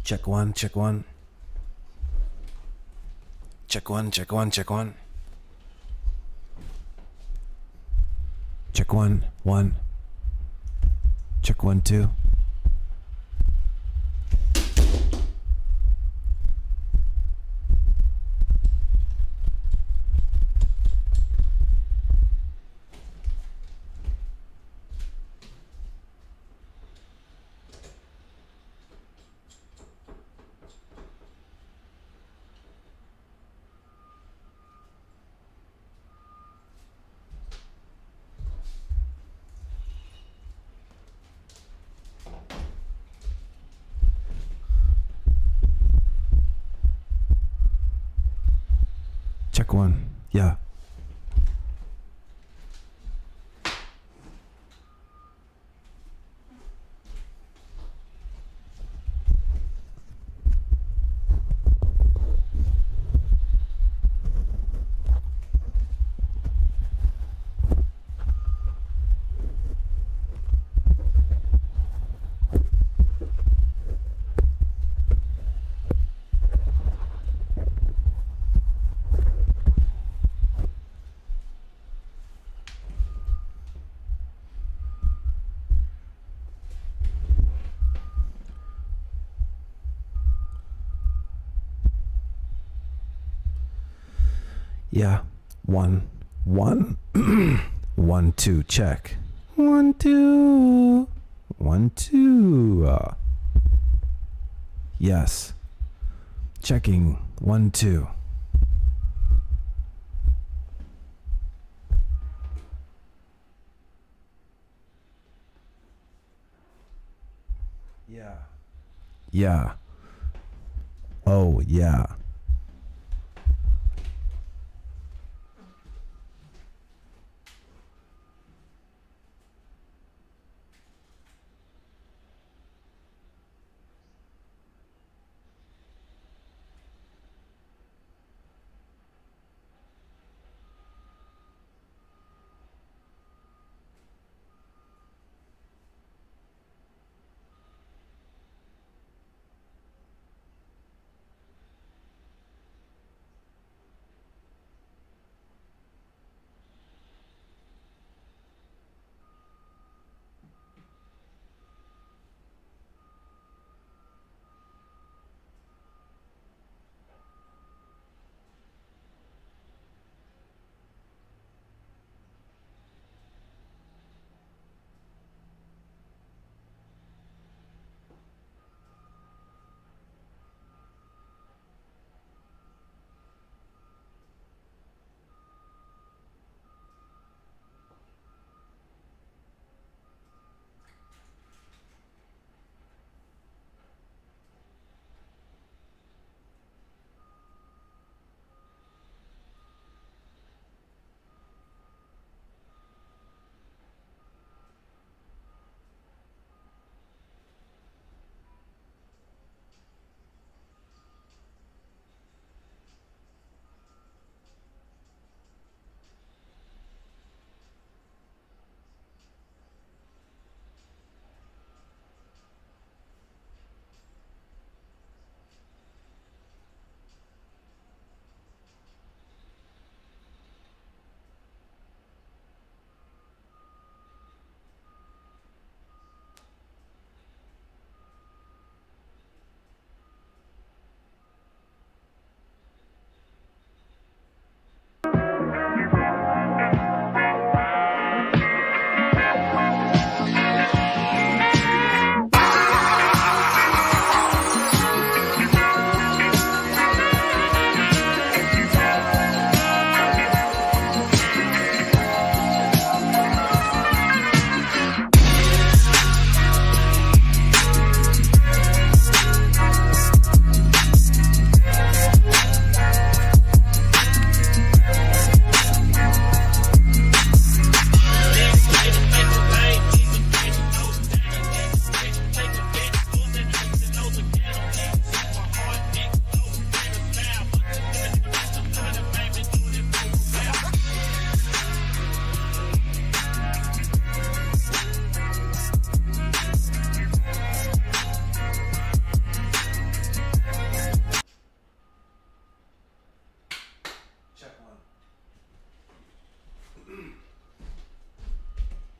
Check one, check one. Check one, check one, check one. Check one, one. Check one, two. Check one. Yeah. Yeah. One, one. One, two, check. One, two. One, two. Yes. Checking. One, two. Yeah. Yeah. Oh, yeah.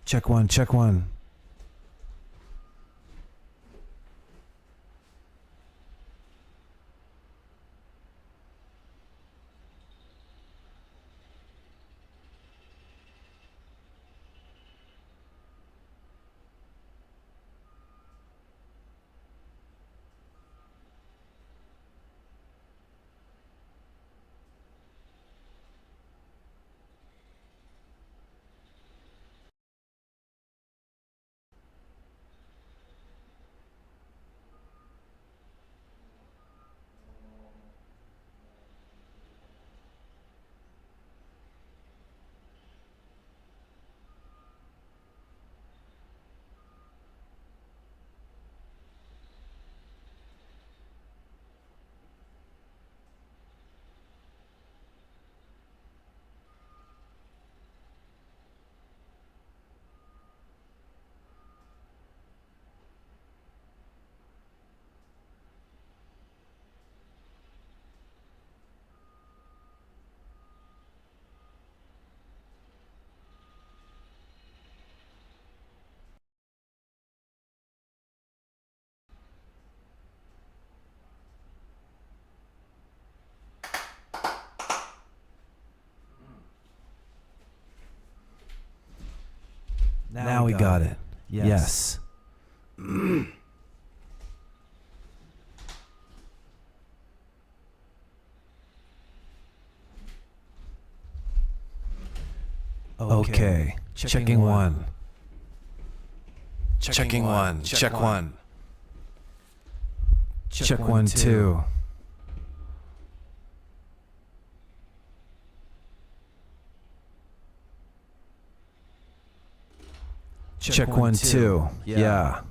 Check one, check one. Now we got it. Yes. Okay. Checking one. Checking one. Check one. Check one, two. Check one, two. Yeah.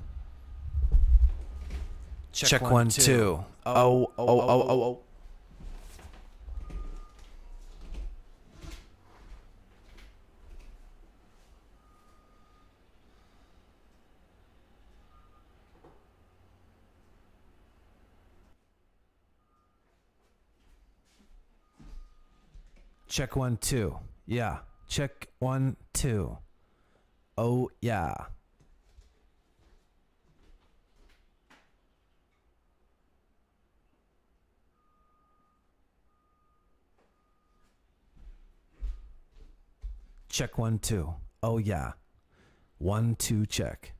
Check one, two. Oh. Check one, two. Yeah. Check one, two. Oh, yeah. Check one, two. Oh, yeah. 1, 2, check.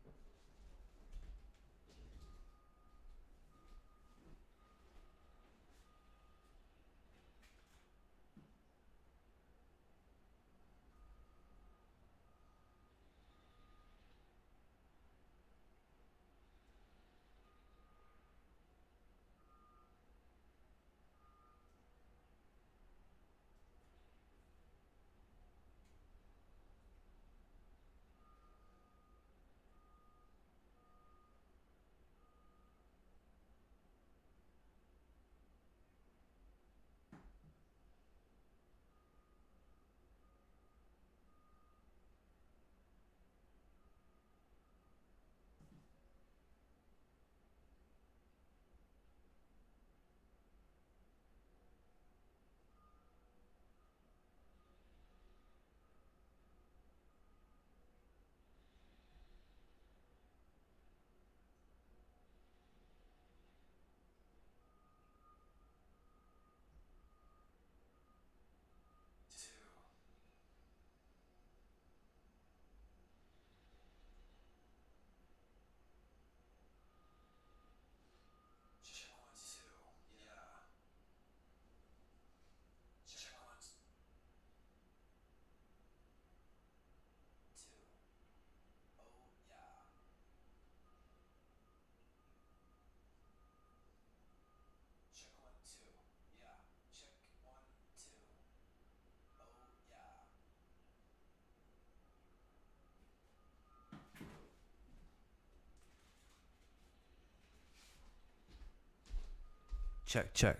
Check, check.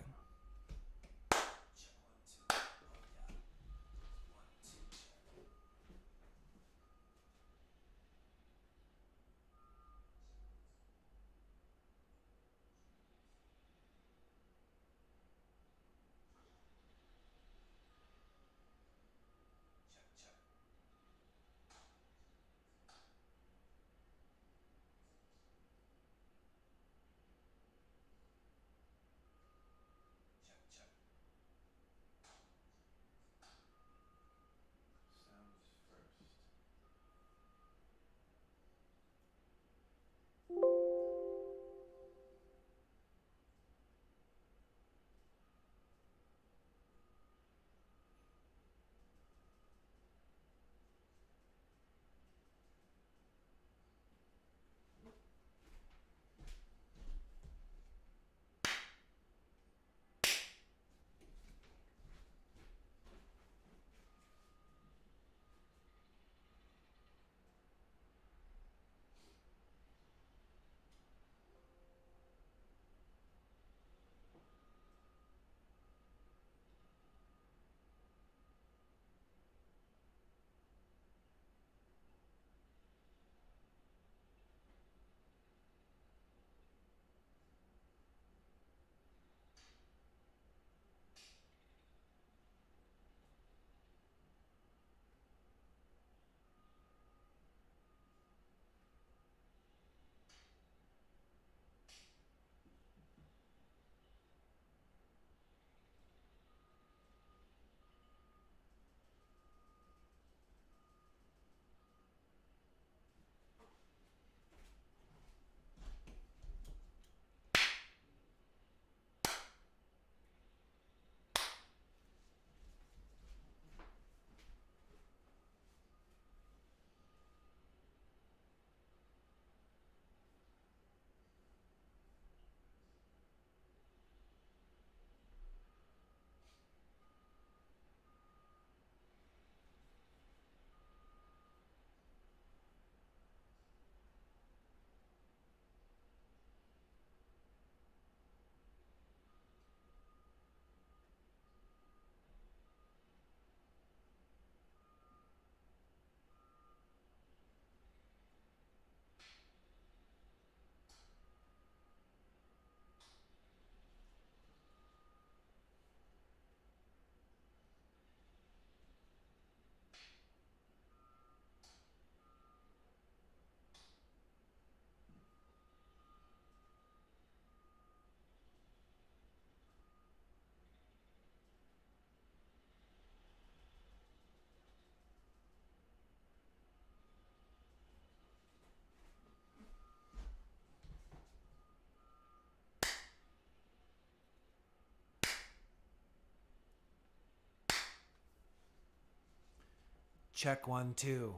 Check 1, 2.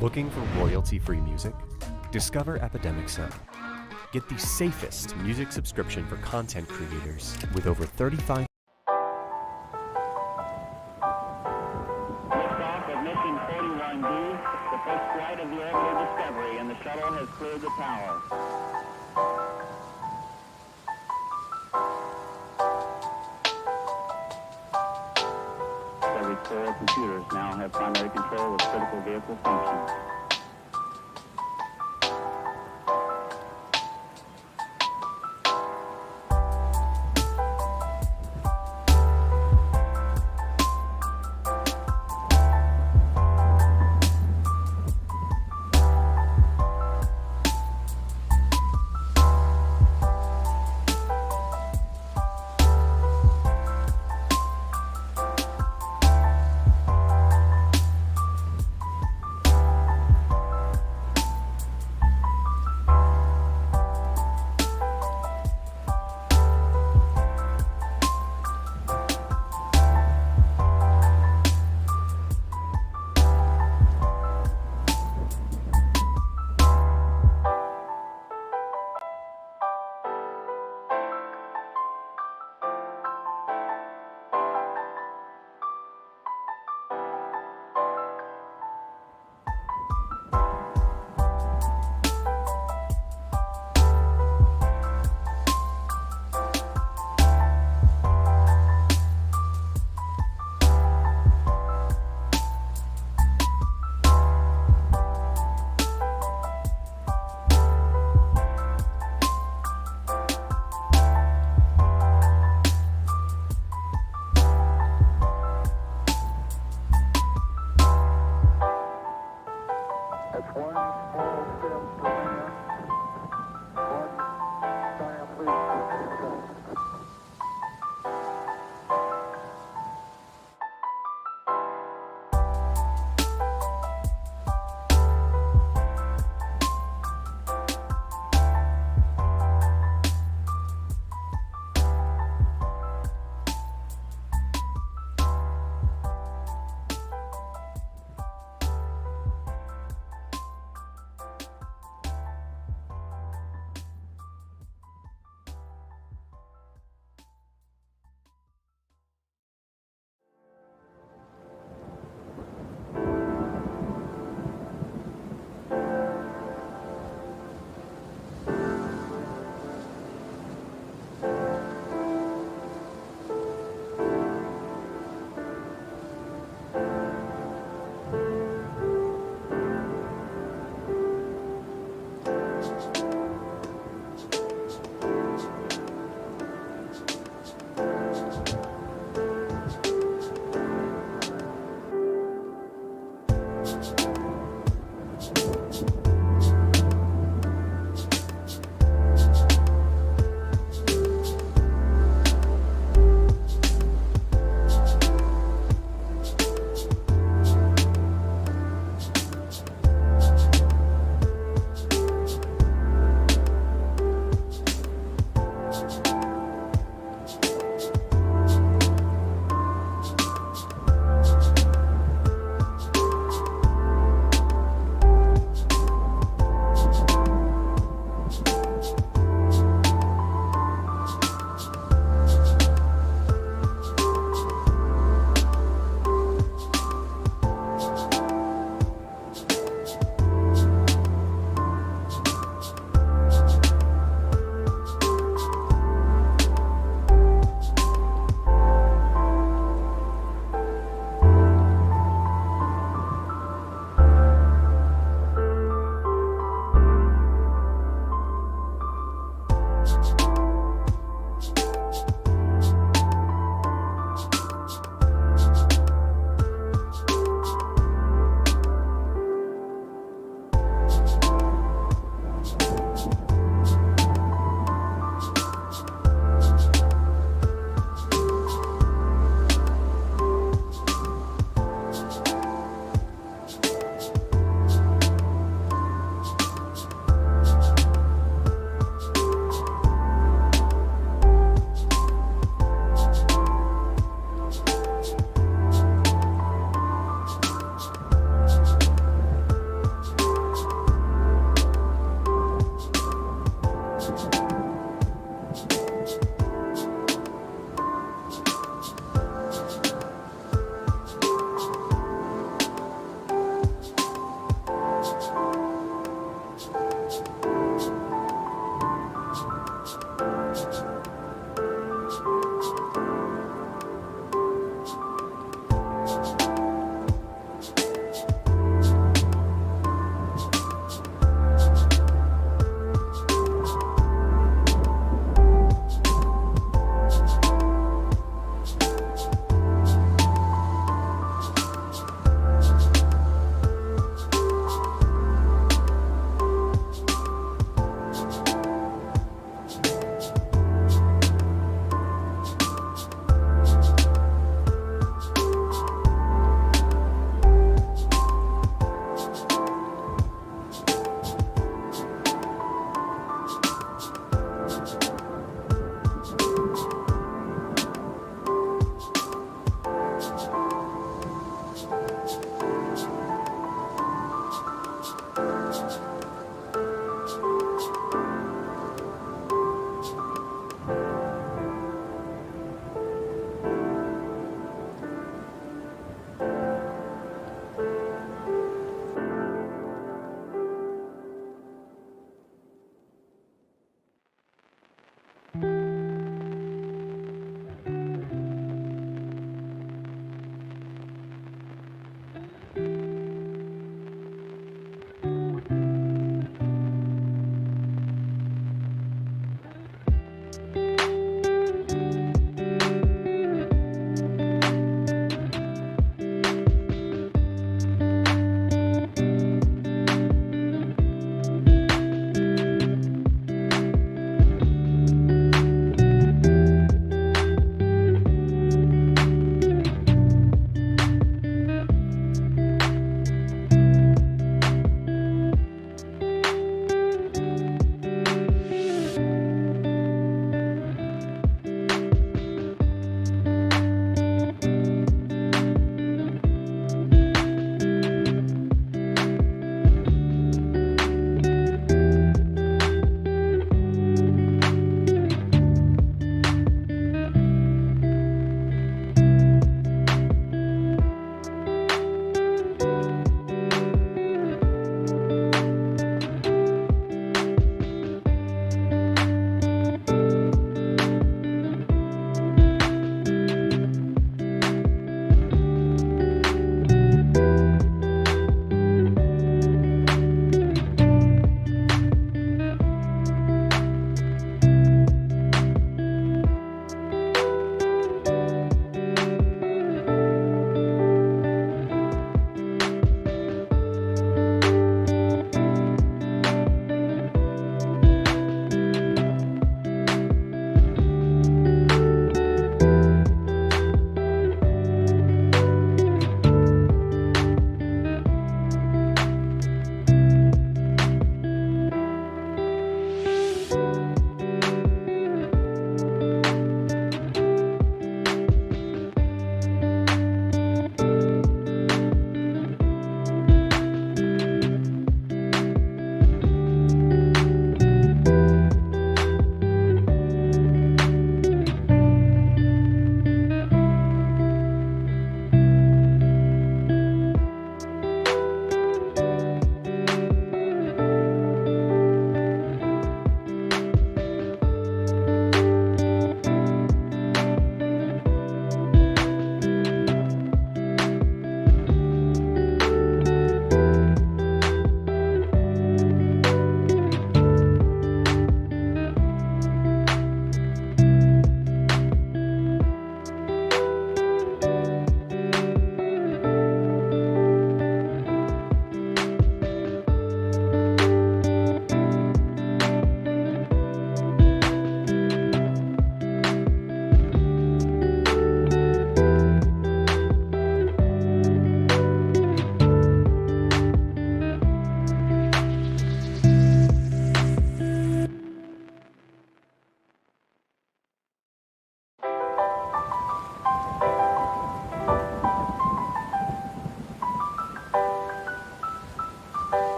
Looking for royalty-free music? Discover Epidemic Sound. Get the safest music subscription for content creators with over 35. Liftoff of mission 41D, the first flight of the orbital Discovery, and the shuttle has cleared the tower. Discovery's core computers now have primary control of critical vehicle functions.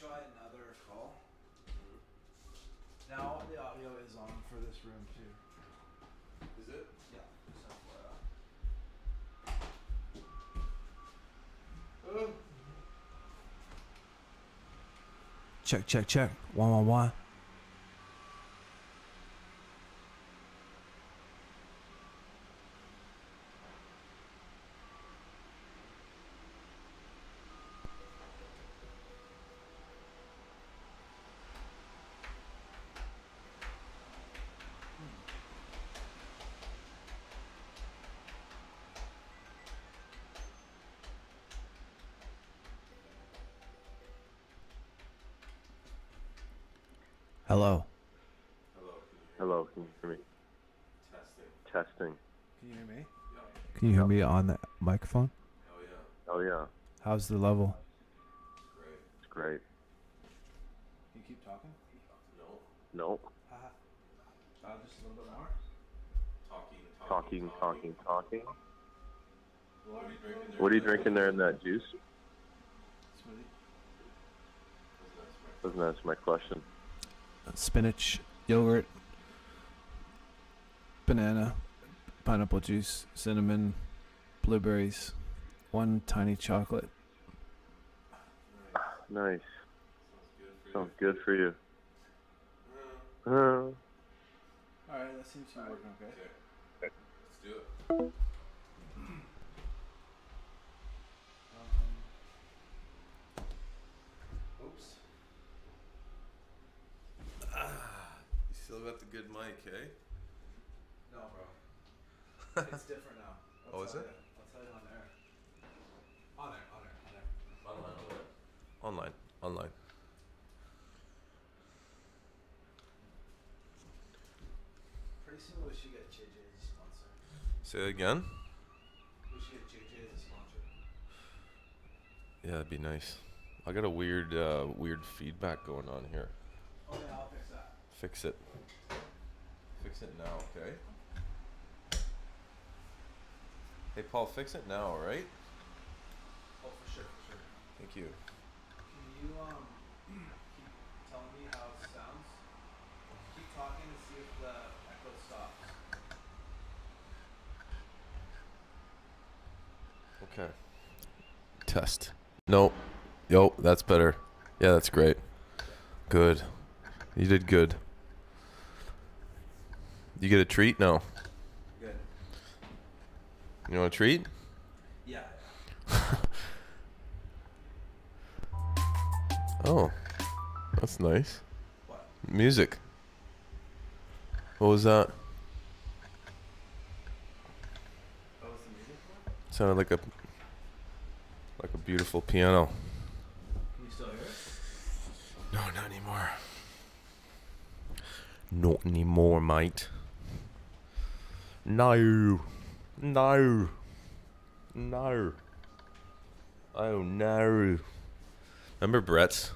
try another call. Now the audio is on for this room too. Is it? Yeah. Just FYI. Check, check, check. 111. Hello. Hello, can you hear me? Testing. Can you hear me? Can you hear me on the microphone? Oh yeah, How's the level? it's great. Can you keep talking? No, Just a little bit more. talking. What? What are you drinking there in that juice? Smoothie. Doesn't answer my question. Spinach, yogurt, banana, pineapple juice, cinnamon, blueberries, one tiny chocolate. Nice. Sounds good for you. Alright, that seems to be working okay. Let's do it. Oops. You still got the good mic, eh? No, bro. It's different now. Oh, is it? I'll tell you on air. On air. Online. Pretty soon we should get JJ as a sponsor. Say it again? We should get JJ as a sponsor. Yeah, that'd be nice. I got a weird feedback going on here. Oh yeah, I'll fix that. Fix it. Fix it now, okay? Hey, Paul, fix it now, alright? Oh, for sure. Thank you. Can you keep telling me how it sounds? Keep talking to see if the echo stops. Okay. Test. Nope. Yo, that's better. Yeah, that's great. Good. You did good. You get a treat? No. Good. You want a treat? Yeah. Oh. That's nice. What? Music. What was that? What was the music for? Sounded like a beautiful piano. Can you still hear it? No, not anymore. Not anymore, mate. No. Oh no. Remember Brett's?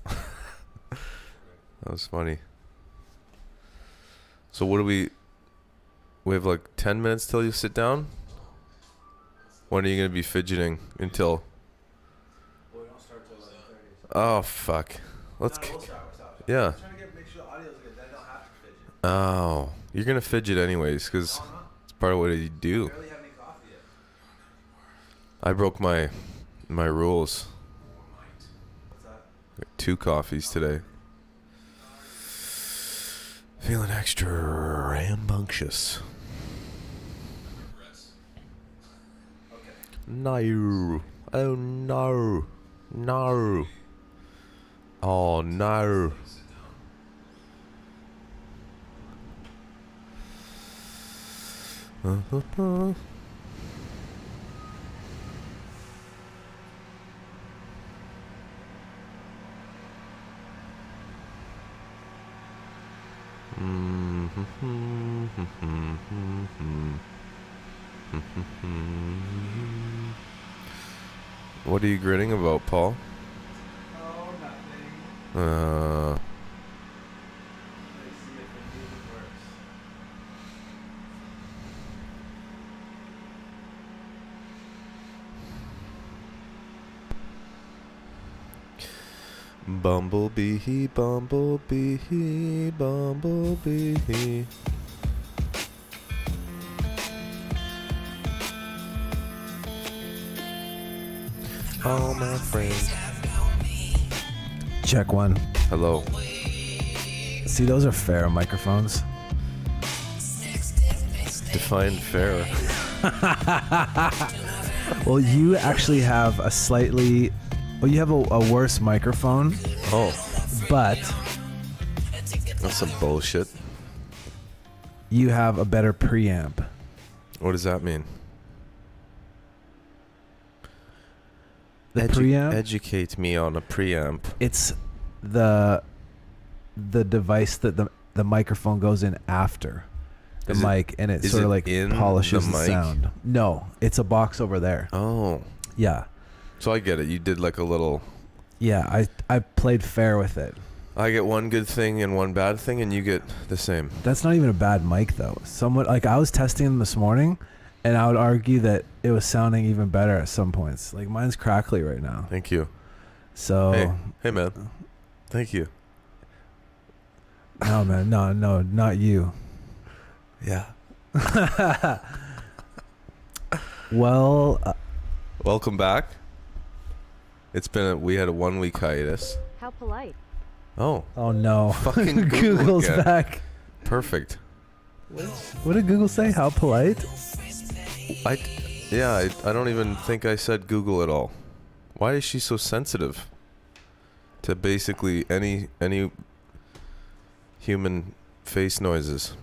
That was funny. So what do we have like 10 minutes till you sit down? When are you going to be fidgeting until? Well, we don't start till 11:30. Oh fuck. Let's We'll start. yeah. I'm trying to make sure the audio's good. Then I don't have to fidget. Oh, you're going to fidget anyways cuz No, I'm not. it's part of what you do. I barely have any coffee yet. I broke my rules. What's that? Got 2 coffees today. Feeling extra rambunctious. Okay. No. Oh no. No. Oh no. What are you grinning about, Paul? Oh, nothing. Uh, Let's see if the music works. Bumblebee, bumblebee, bumblebee. All my friends. Check one. Hello. See, those are fair microphones. Define fair. Well, you actually have a slightly... Well, you have a worse microphone, Oh, but that's some bullshit. you have a better preamp. What does that mean? The preamp? Educate me on a preamp. It's the device that the microphone goes in after the Is it- mic, and it is sort of it like in polishes the the mic? sound. No, it's a box over there. Oh, Yeah. so I get it. You did like a little. Yeah, I played fair with it. I get one good thing and one bad thing, and you get the same. That's not even a bad mic though. Somewhat like I was testing them this morning, and I would argue that it was sounding even better at some points. Like mine's crackly right now. Thank you. So Hey man. Thank you. no, man, no, not you. Yeah. Well, Welcome back. We had a 1 week hiatus. How polite. Oh, oh no, Fucking Google Google's again. back. perfect. What did Google say? How polite? I don't even think I said Google at all. Why is she so sensitive to basically any human face noises?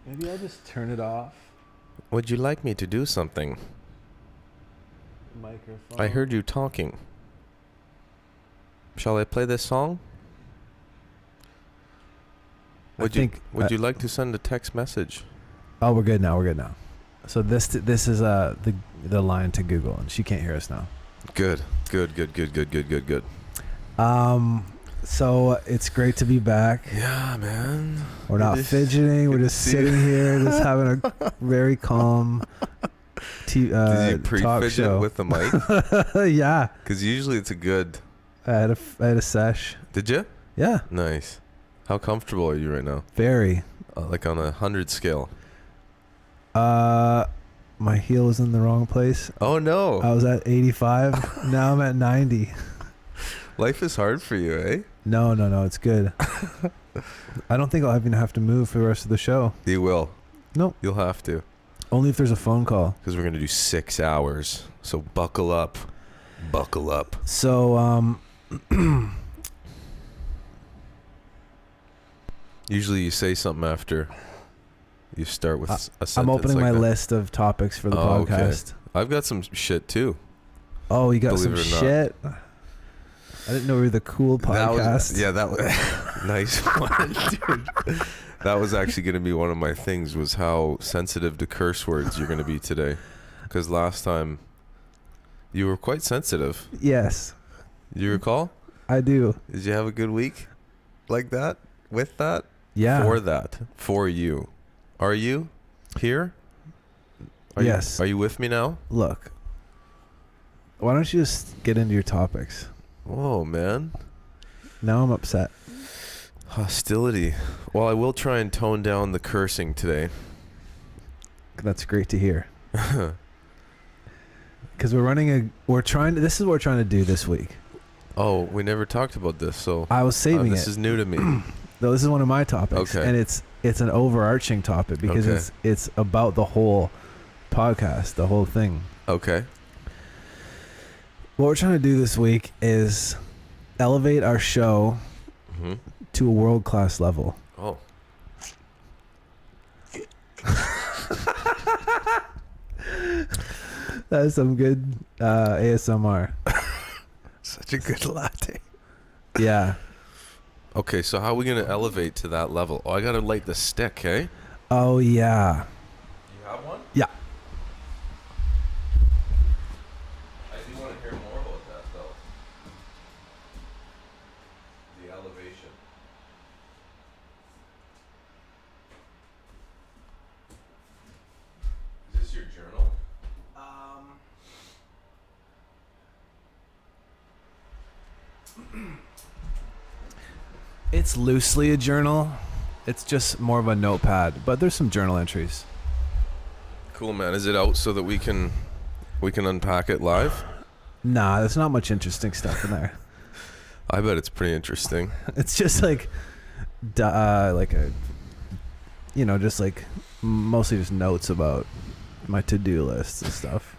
Maybe I'll just turn it off. Would you like me to do something? Microphone. I heard you talking. Shall I play this song? Would you like to send a text message? Oh, we're good now. We're good now. So this is the line to Google, and she can't hear us now. Good. So it's great to be back. Yeah, man. We're not fidgeting. We're just sitting here, just having a very calm Did you talk pre-fidget show. with the mic? Yeah, Because usually it's a good... I had a sesh. Did you? Yeah, Nice. How comfortable are you right now? very. Like on 100 scale. My heel was in the wrong place. Oh no. I was at 85. Now I'm at 90. Life is hard for you, eh? No, it's good. I don't think I'll even have to move for the rest of the show. You will. Nope. You'll have to. Only if there's a phone call. Because we're going to do 6 hours. So buckle up. Buckle up. So, Usually you say something after you start with a sentence. I'm opening like my that. list of topics for the Oh, okay. podcast. I've got some shit too. Oh, you got Believe some it or not. shit? I didn't know we were the cool podcast. That was nice one, dude. That was actually going to be one of my things, was how sensitive to curse words you're going to be today. Because last time you were quite sensitive. Yes, You recall? I do. Did you have a good week like that? With that? Yeah. For that. For you. Are you here? Yes. Are you with me now? Look, why don't you just get into your topics? Whoa, man. Now I'm upset. Hostility. Well, I will try and tone down the cursing today. That's great to hear. Because this is what we're trying to do this week. Oh, we never talked about this, so I was saving this it. is new to me. Though this is one of my topics, Okay. and it's an overarching topic because Okay. it's about the whole podcast, the whole thing. Okay. What we're trying to do this week is elevate our show Mm-hmm. to a world-class level. Oh. That is some good ASMR. Such a good latte. Yeah. Okay, so how are we going to elevate to that level? Oh, I got to light the stick, eh? Oh, yeah. You have one? Yeah. I do want to hear more about that, though. The elevation. Is this your journal? It's loosely a journal. It's just more of a notepad, but there's some journal entries. Cool, man. Is it out so that we can unpack it live? Nah, there's not much interesting stuff in there. I bet it's pretty interesting. It's just like just like mostly just notes about my to-do lists and stuff.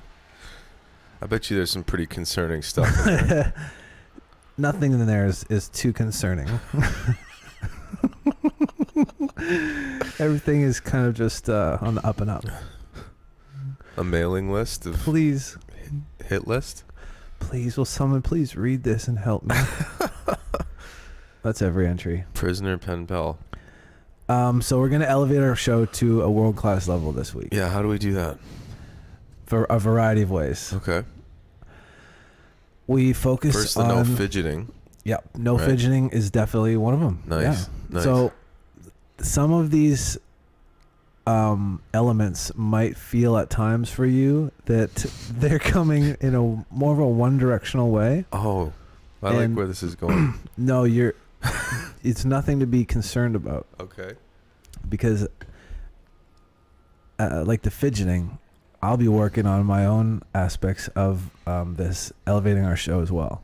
I bet you there's some pretty concerning stuff in there. Nothing in there is too concerning. Everything is kind of just on the up and up. A mailing list of Please. hit list? Please, will someone please read this and help me? That's every entry. Prisoner pen pal. So we're going to elevate our show to a world-class level this week. Yeah, how do we do that? For a variety of ways. Okay. We focus First, the on... no fidgeting. Yep. No Right. fidgeting is definitely one of them. Nice. Yeah. Nice. So some of these elements might feel at times for you that they're coming in a more of a one-directional way. Oh, I like And- where this is going. No, it's nothing to be concerned about Okay. because like the fidgeting, I'll be working on my own aspects of this elevating our show as well.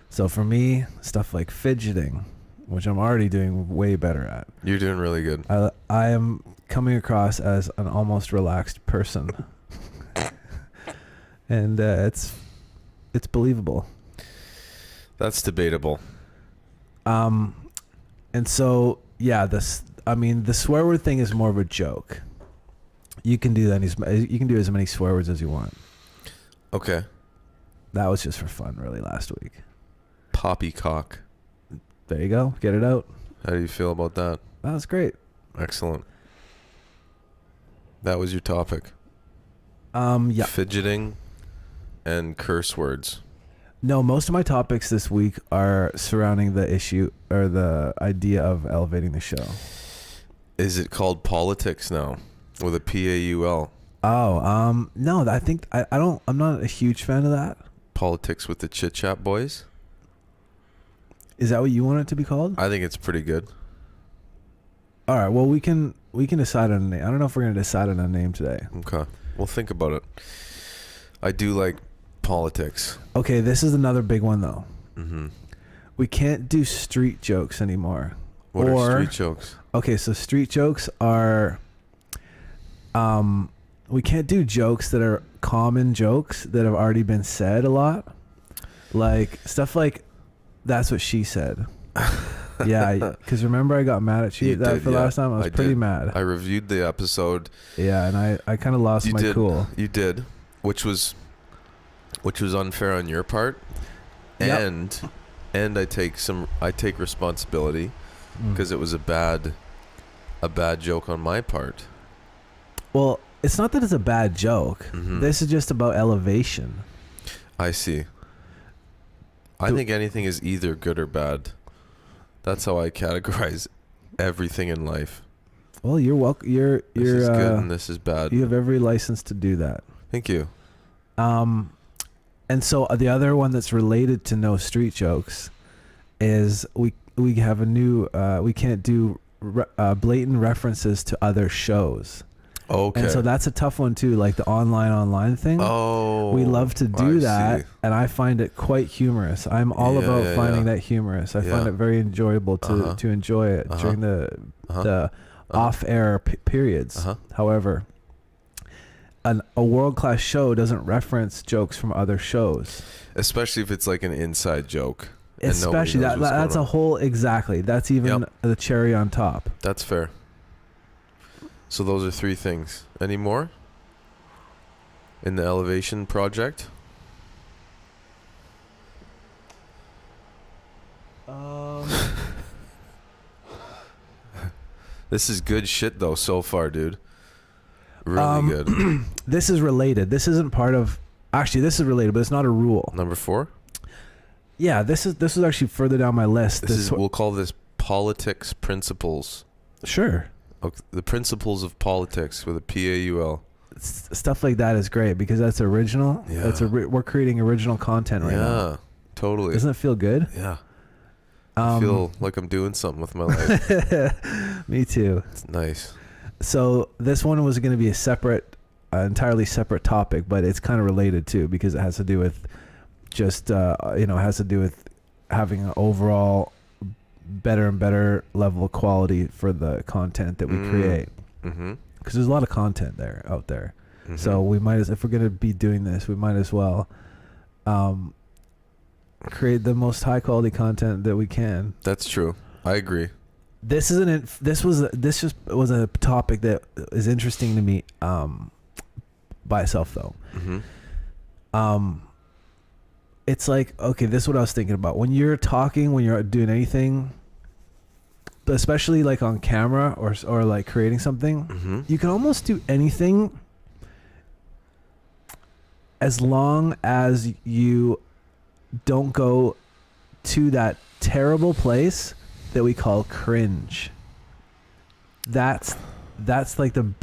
So for me, stuff like fidgeting, which I'm already doing way better at. You're doing really good. I am coming across as an almost relaxed person. And it's believable. That's debatable. And so, yeah, the swear word thing is more of a joke. You can do as many swear words as you want. Okay. That was just for fun, really, last week. Poppycock. There you go. Get it out. How do you feel about that? That was great. Excellent. That was your topic. Yeah. Fidgeting and curse words. No, most of my topics this week are surrounding the issue or the idea of elevating the show. Is it called politics now? With a P-A-U-L. Oh, no, I think I'm not a huge fan of that. Politics with the Chit Chat Boys? Is that what you want it to be called? I think it's pretty good. All right, well, we can decide on a name. I don't know if we're going to decide on a name today. Okay. We'll think about it. I do like politics. Okay, this is another big one, though. Mm-hmm. We can't do street jokes anymore. What are street jokes? Okay, so street jokes are... we can't do jokes that are common jokes that have already been said a lot. Like, stuff like, that's what she said. Yeah, because remember I got mad at you last time? I was pretty mad. I reviewed the episode. Yeah, and I kind of lost my cool. You did, which was unfair on your part. Yep. And I take responsibility because it was a bad joke on my part. Well, it's not that it's a bad joke. Mm-hmm. This is just about elevation. I see. I think anything is either good or bad. That's how I categorize everything in life. Well, you're welcome. This is good and this is bad. You have every license to do that. Thank you. And so the other one that's related to no street jokes is we have a new we can't do blatant references to other shows. Okay. And so that's a tough one too, like the online thing. Oh. We love to do that, see. and I find it quite humorous. I'm all about finding that humorous. I find it very enjoyable to enjoy it during the off-air periods. However, a world-class show doesn't reference jokes from other shows. Especially if it's like an inside joke. Especially that's a whole That's even the cherry on top. That's fair. So those are 3 things. Any more? In the elevation project? This is good shit though so far, dude. Really good. This is related. This isn't part of... Actually, this is related, but it's not a rule. Number 4? Yeah, this is actually further down my list. We'll call this politics principles. Sure. Okay, the principles of politics with a P-A-U-L. Stuff like that is great because that's original. Yeah. We're creating original content right now. Totally. Doesn't it feel good? Yeah. I feel like I'm doing something with my life. Me too. It's nice. So this one was going to be a separate, entirely separate topic, but it's kind of related too, because it has to do with just, has to do with having an overall better and better level of quality for the content that we create. Because there's a lot of content out there. So we might if we're going to be doing this, we might as well create the most high quality content that we can. That's true. I agree. This was a topic that is interesting to me by itself though. It's like, okay, this is what I was thinking about. When you're talking, when you're doing anything, but especially like on camera or like creating something, you can almost do anything as long as you don't go to that terrible place that we call cringe. That's like the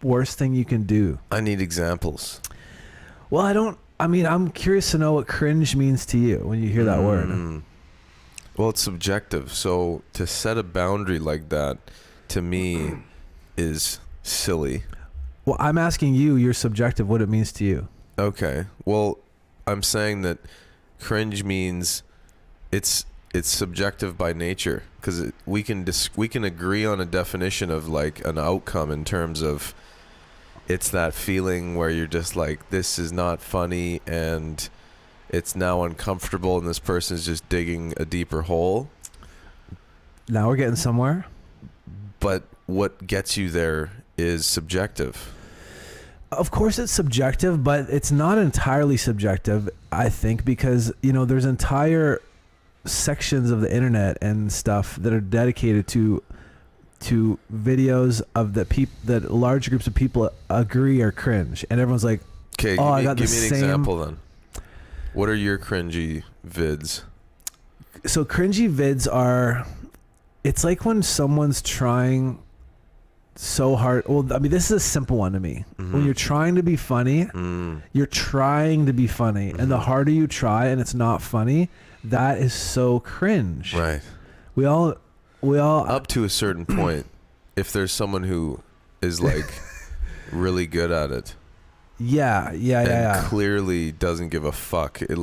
worst thing you can do. I need examples. Well, I'm curious to know what cringe means to you when you hear that word. Well, it's subjective. So to set a boundary like that, to me, is silly. Well, I'm asking you, you're subjective, what it means to you. Okay. Well, I'm saying that cringe means it's subjective by nature, because we can agree on a definition of like an outcome in terms of it's that feeling where you're just like, this is not funny and it's now uncomfortable and this person's just digging a deeper hole. Now we're getting somewhere. But what gets you there is subjective. Of course it's subjective, but it's not entirely subjective, I think, because, there's entire sections of the internet and stuff that are dedicated to videos of that large groups of people agree are cringe, and everyone's like, okay, give me an example then. What are your cringy vids? So cringy vids it's like when someone's trying so hard. Well, this is a simple one to me. When you're trying to be funny, you're trying to be funny, and the harder you try and it's not funny, that is so cringe. Right. We all up to a certain point. If there's someone who is like really good at it, yeah, clearly doesn't give a fuck. It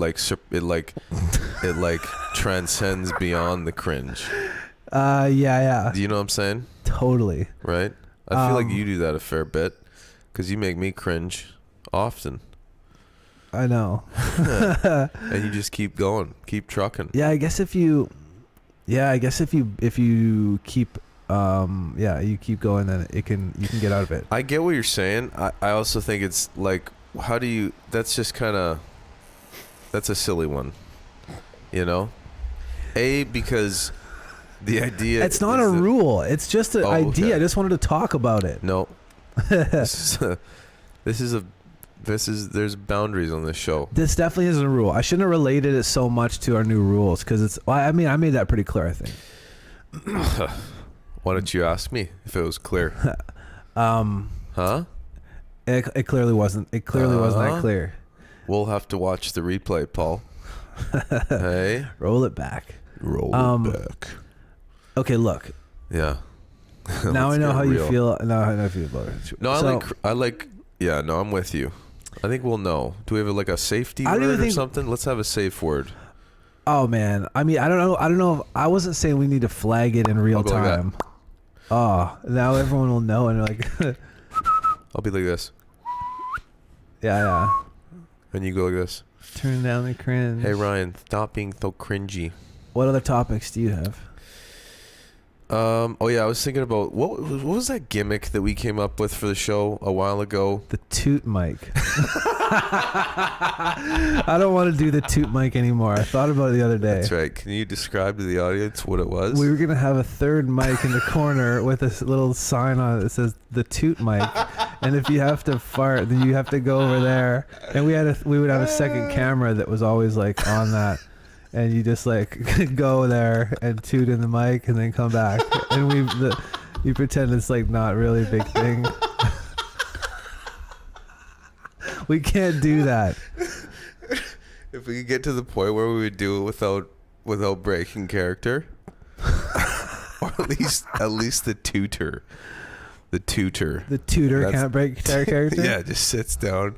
transcends beyond the cringe. Yeah. Do you know what I'm saying? Totally. Right. I feel like you do that a fair bit, because you make me cringe often. I know. And you just keep going, keep trucking. Yeah, I guess if you keep you keep going, then you can get out of it. I get what you're saying. I also think it's like, that's just kind of, that's a silly one, because the idea, it's not a rule, it's just an idea. Okay. I just wanted to talk about it. No. There's boundaries on this show. This definitely isn't a rule. I shouldn't have related it so much to our new rules, because I made that pretty clear, I think. Why don't you ask me if it was clear? Huh? It clearly wasn't. It clearly wasn't that clear. We'll have to watch the replay, Paul. Hey, roll it back. Roll it back. Okay, look. Yeah. Now I know how you feel. Now I know how you feel about it. No, yeah, no, I'm with you. I think we'll know. Do we have a safety word or something? Let's have a safe word. Oh man, I don't know. I wasn't saying we need to flag it in real time. Like, oh, now everyone will know, and like, I'll be like this. Yeah. And you go like this. Turn down the cringe. Hey Ryan, stop being so cringy. What other topics do you have? I was thinking about what was that gimmick that we came up with for the show a while ago? The toot mic. I don't want to do the toot mic anymore. I thought about it the other day. That's right. Can you describe to the audience what it was? We were gonna have a third mic in the corner with this little sign on it that says the toot mic, and if you have to fart, then you have to go over there. And we would have a second camera that was always like on that. And you just like go there and toot in the mic and then come back. And you pretend it's like not really a big thing. We can't do that. If we could get to the point where we would do it without breaking character, or at least the tutor. The tutor can't break their character. Yeah, just sits down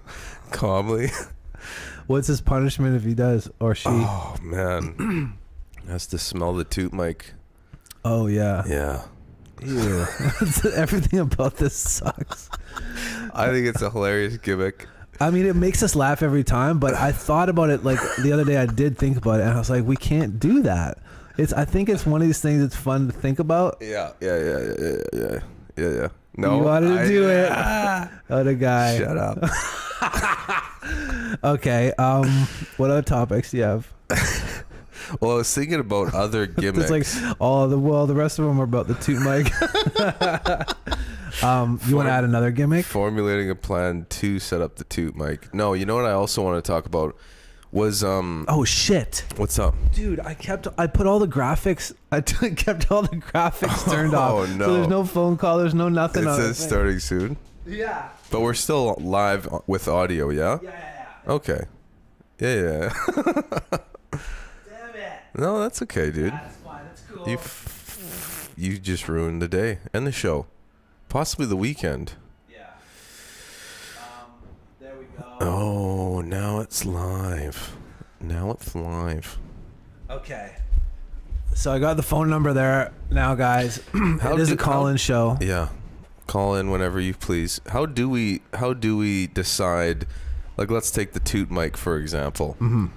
calmly. What's his punishment if he does, or she? Oh man, has to smell the toot mic. Oh yeah. Yeah. Ew. Everything about this sucks. I think it's a hilarious gimmick. I mean, it makes us laugh every time, but I thought about it like the other day. I did think about it, and I was like, we can't do that. I think it's one of these things that's fun to think about. Yeah. No, you wanted to do it. Other guy. Shut up. Okay. What other topics do you have? Well, I was thinking about other gimmicks. It's like the rest of them are about the toot mic. You want to add another gimmick? Formulating a plan to set up the toot mic. No, you know what I also want to talk about was oh shit. What's up? Dude, I put all the graphics kept all the graphics turned off. Oh no. So there's no phone call, there's no nothing. It says starting soon. Yeah. But we're still live with audio, yeah? Yeah. Okay. Yeah. Damn it. No, that's okay, dude. That's fine. That's cool. You just ruined the day and the show. Possibly the weekend. Yeah. There we go. Oh, now it's live. Okay. So I got the phone number there now, guys. It is a call-in show. Yeah. Call in whenever you please. How do we decide, like, let's take the toot mic for example. Mm-hmm.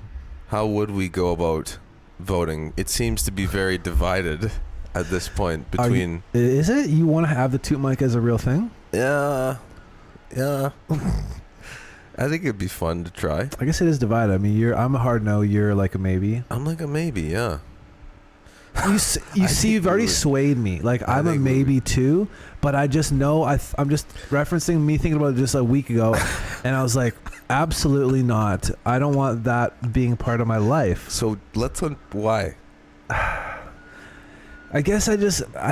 How would we go about voting? It seems to be very divided at this point between is it you want to have the toot mic as a real thing? Yeah. I think it'd be fun to try. I guess it is divided. I mean, I'm a hard no, you're like a maybe. I'm like a maybe, yeah. You see, you've already swayed me. Like, I'm a maybe too, but I just know I'm just referencing me thinking about it just a week ago, and I was like, absolutely not. I don't want that being part of my life. So why? I guess I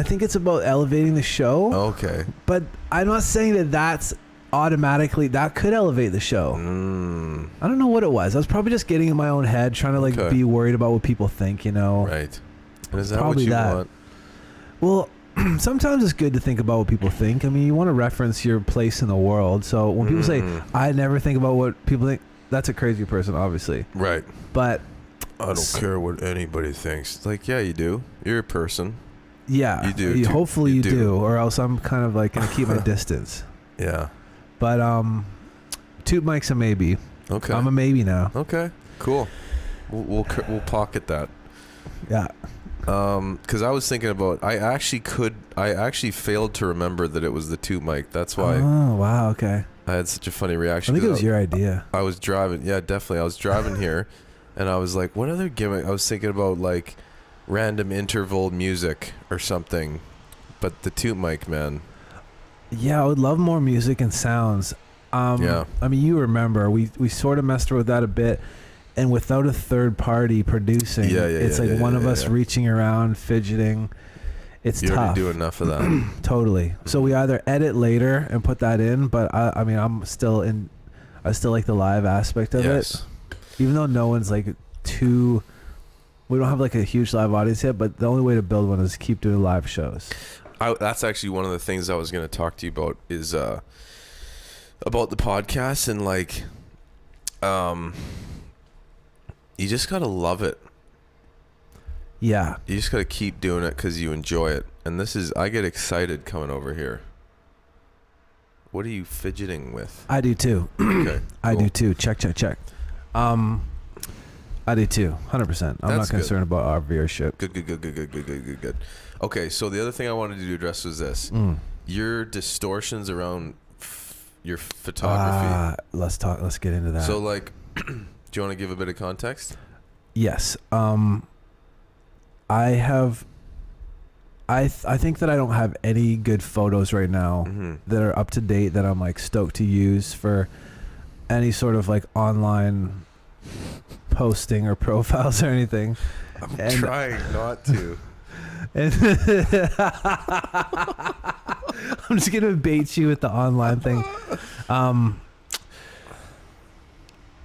think it's about elevating the show. Okay. But I'm not saying that's automatically, that could elevate the show. I don't know what it was. I was probably just getting in my own head, trying to be worried about what people think, you know. Right. And is that Probably what you want? Well, sometimes it's good to think about what people think. I mean, you want to reference your place in the world. So when people say, I never think about what people think, that's a crazy person, obviously. Right. But I don't care what anybody thinks. It's like, yeah, you do. You're a person. Yeah. You do. Hopefully you do. Or else I'm kind of like going to keep my distance. Yeah. But toot mic's a maybe. Okay. I'm a maybe now. Okay. Cool. We'll pocket that. Yeah. Because I was thinking about, I actually failed to remember that it was the toot mic. That's why. Oh, wow. Okay. I had such a funny reaction. I think it was your idea. I was driving. Yeah, definitely. I was driving here, and I was like, what other gimmick? I was thinking about like random interval music or something, but the toot mic, man. Yeah, I would love more music and sounds. Yeah. I mean, you remember we sort of messed with that a bit. And without a third party producing, it's like one of us reaching around, fidgeting. It's tough. You already do enough of that. Totally. So we either edit later and put that in, but I mean, I still like the live aspect of it. Even though no one's like we don't have like a huge live audience yet, but the only way to build one is keep doing live shows. That's actually one of the things I was going to talk to you about is about the podcast and like, you just gotta love it. Yeah. You just gotta keep doing it because you enjoy it. And I get excited coming over here. What are you fidgeting with? I do too. Okay. I do too. Check. I do too. 100%. I'm not concerned about our viewership. Good. Okay, so the other thing I wanted to address was this. Your distortions around your photography. Let's get into that. So like, do you want to give a bit of context? Yes. I think that I don't have any good photos right now that are up to date that I'm like stoked to use for any sort of like online posting or profiles or anything. I'm trying not to. And I'm just gonna bait you with the online thing.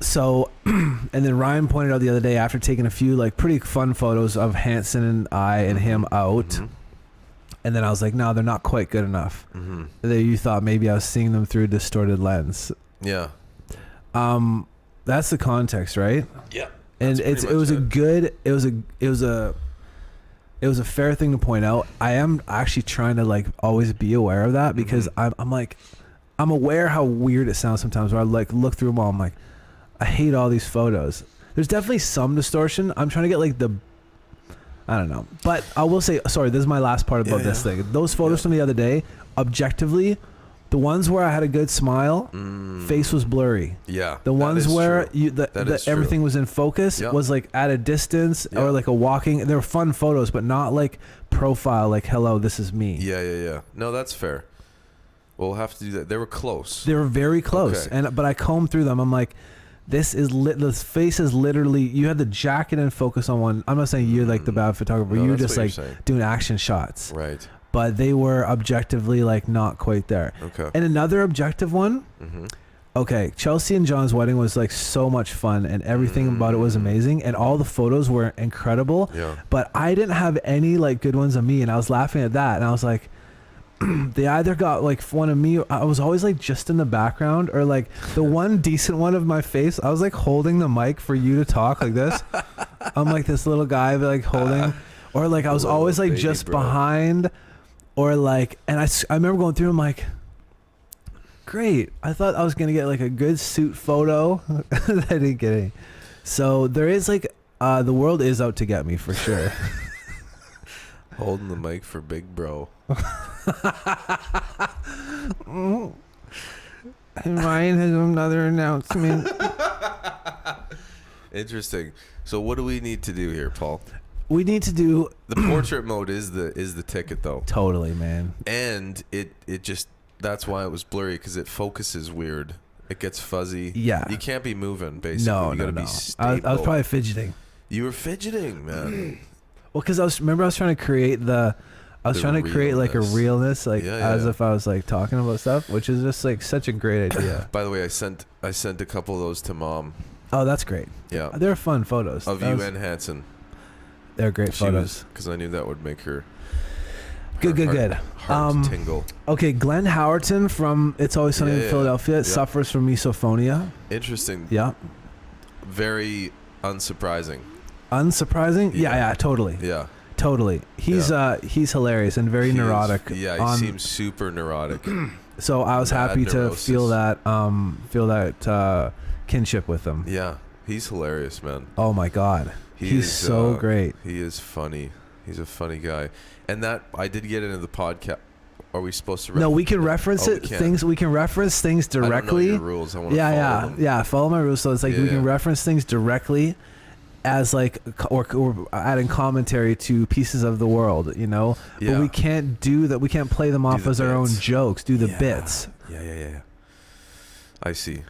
So, and then Ryan pointed out the other day after taking a few like pretty fun photos of Hanson and I and him out. Mm-hmm. And then I was like, no, they're not quite good enough. Mm-hmm. You thought maybe I was seeing them through a distorted lens. Yeah. That's the context, right? Yeah. And it was a fair thing to point out. I am actually trying to like always be aware of that because I'm aware how weird it sounds sometimes where I like look through them all. I'm like, I hate all these photos. There's definitely some distortion. I'm trying to get like I don't know. But I will say, sorry, this is my last part about this thing. Those photos from the other day, objectively, the ones where I had a good smile, face was blurry. Yeah. The ones where everything was in focus was like at a distance or like a walking. They were fun photos, but not like profile, like, hello, this is me. Yeah. No, that's fair. We'll have to do that. They were close. They were very close. Okay. But I combed through them. I'm like, this is the face is literally, you had the jacket and focus on one. I'm not saying you're like the bad photographer. No, you were just like doing action shots. Right. But they were objectively like not quite there. Okay. And another objective one. Mm-hmm. Okay, Chelsea and John's wedding was like so much fun and everything about it was amazing and all the photos were incredible. Yeah. But I didn't have any like good ones of me and I was laughing at that and I was like, they either got like one of me. I was always like just in the background or like the one decent one of my face. I was like holding the mic for you to talk like this. I'm like this little guy like holding, or like I was always like just behind, or like. And I remember going through. I'm like, great. I thought I was gonna get like a good suit photo. I didn't get any. So there is like the world is out to get me for sure. Holding the mic for big bro. And Ryan has another announcement. Interesting. So what do we need to do here, Paul? We need to do the portrait mode is the ticket though. Totally, man. And it just that's why it was blurry because it focuses weird. It gets fuzzy. Yeah. You can't be moving basically. No, you gotta be I stable. was probably fidgeting. You were fidgeting, man. Well, because I was trying to create like a realness, like as if I was like talking about stuff, which is just like such a great idea. By the way, I sent a couple of those to Mom. Oh, that's great. Yeah, they're fun photos of you and Hanson. They're great photos because I knew that would make her good. Heart tingle. Okay, Glenn Howerton from It's Always Sunny in Philadelphia suffers from misophonia. Interesting. Yeah. Very unsurprising. Unsurprising? Yeah, totally. Yeah. Totally. He's hilarious and very neurotic. He seems super neurotic. So I was happy to feel that kinship with him. Yeah. He's hilarious, man. Oh my God. He's so great. He is funny. He's a funny guy. And that I did get into the podcast. Are we supposed to? No, we can reference it. We can reference things directly. I don't know your rules. I want to follow them. Yeah. Follow my rules. So it's like we can reference things directly, as like or adding commentary to pieces of the world, you know. Yeah. But we can't do that. We can't play them off as our own jokes. Do the bits. Yeah. I see.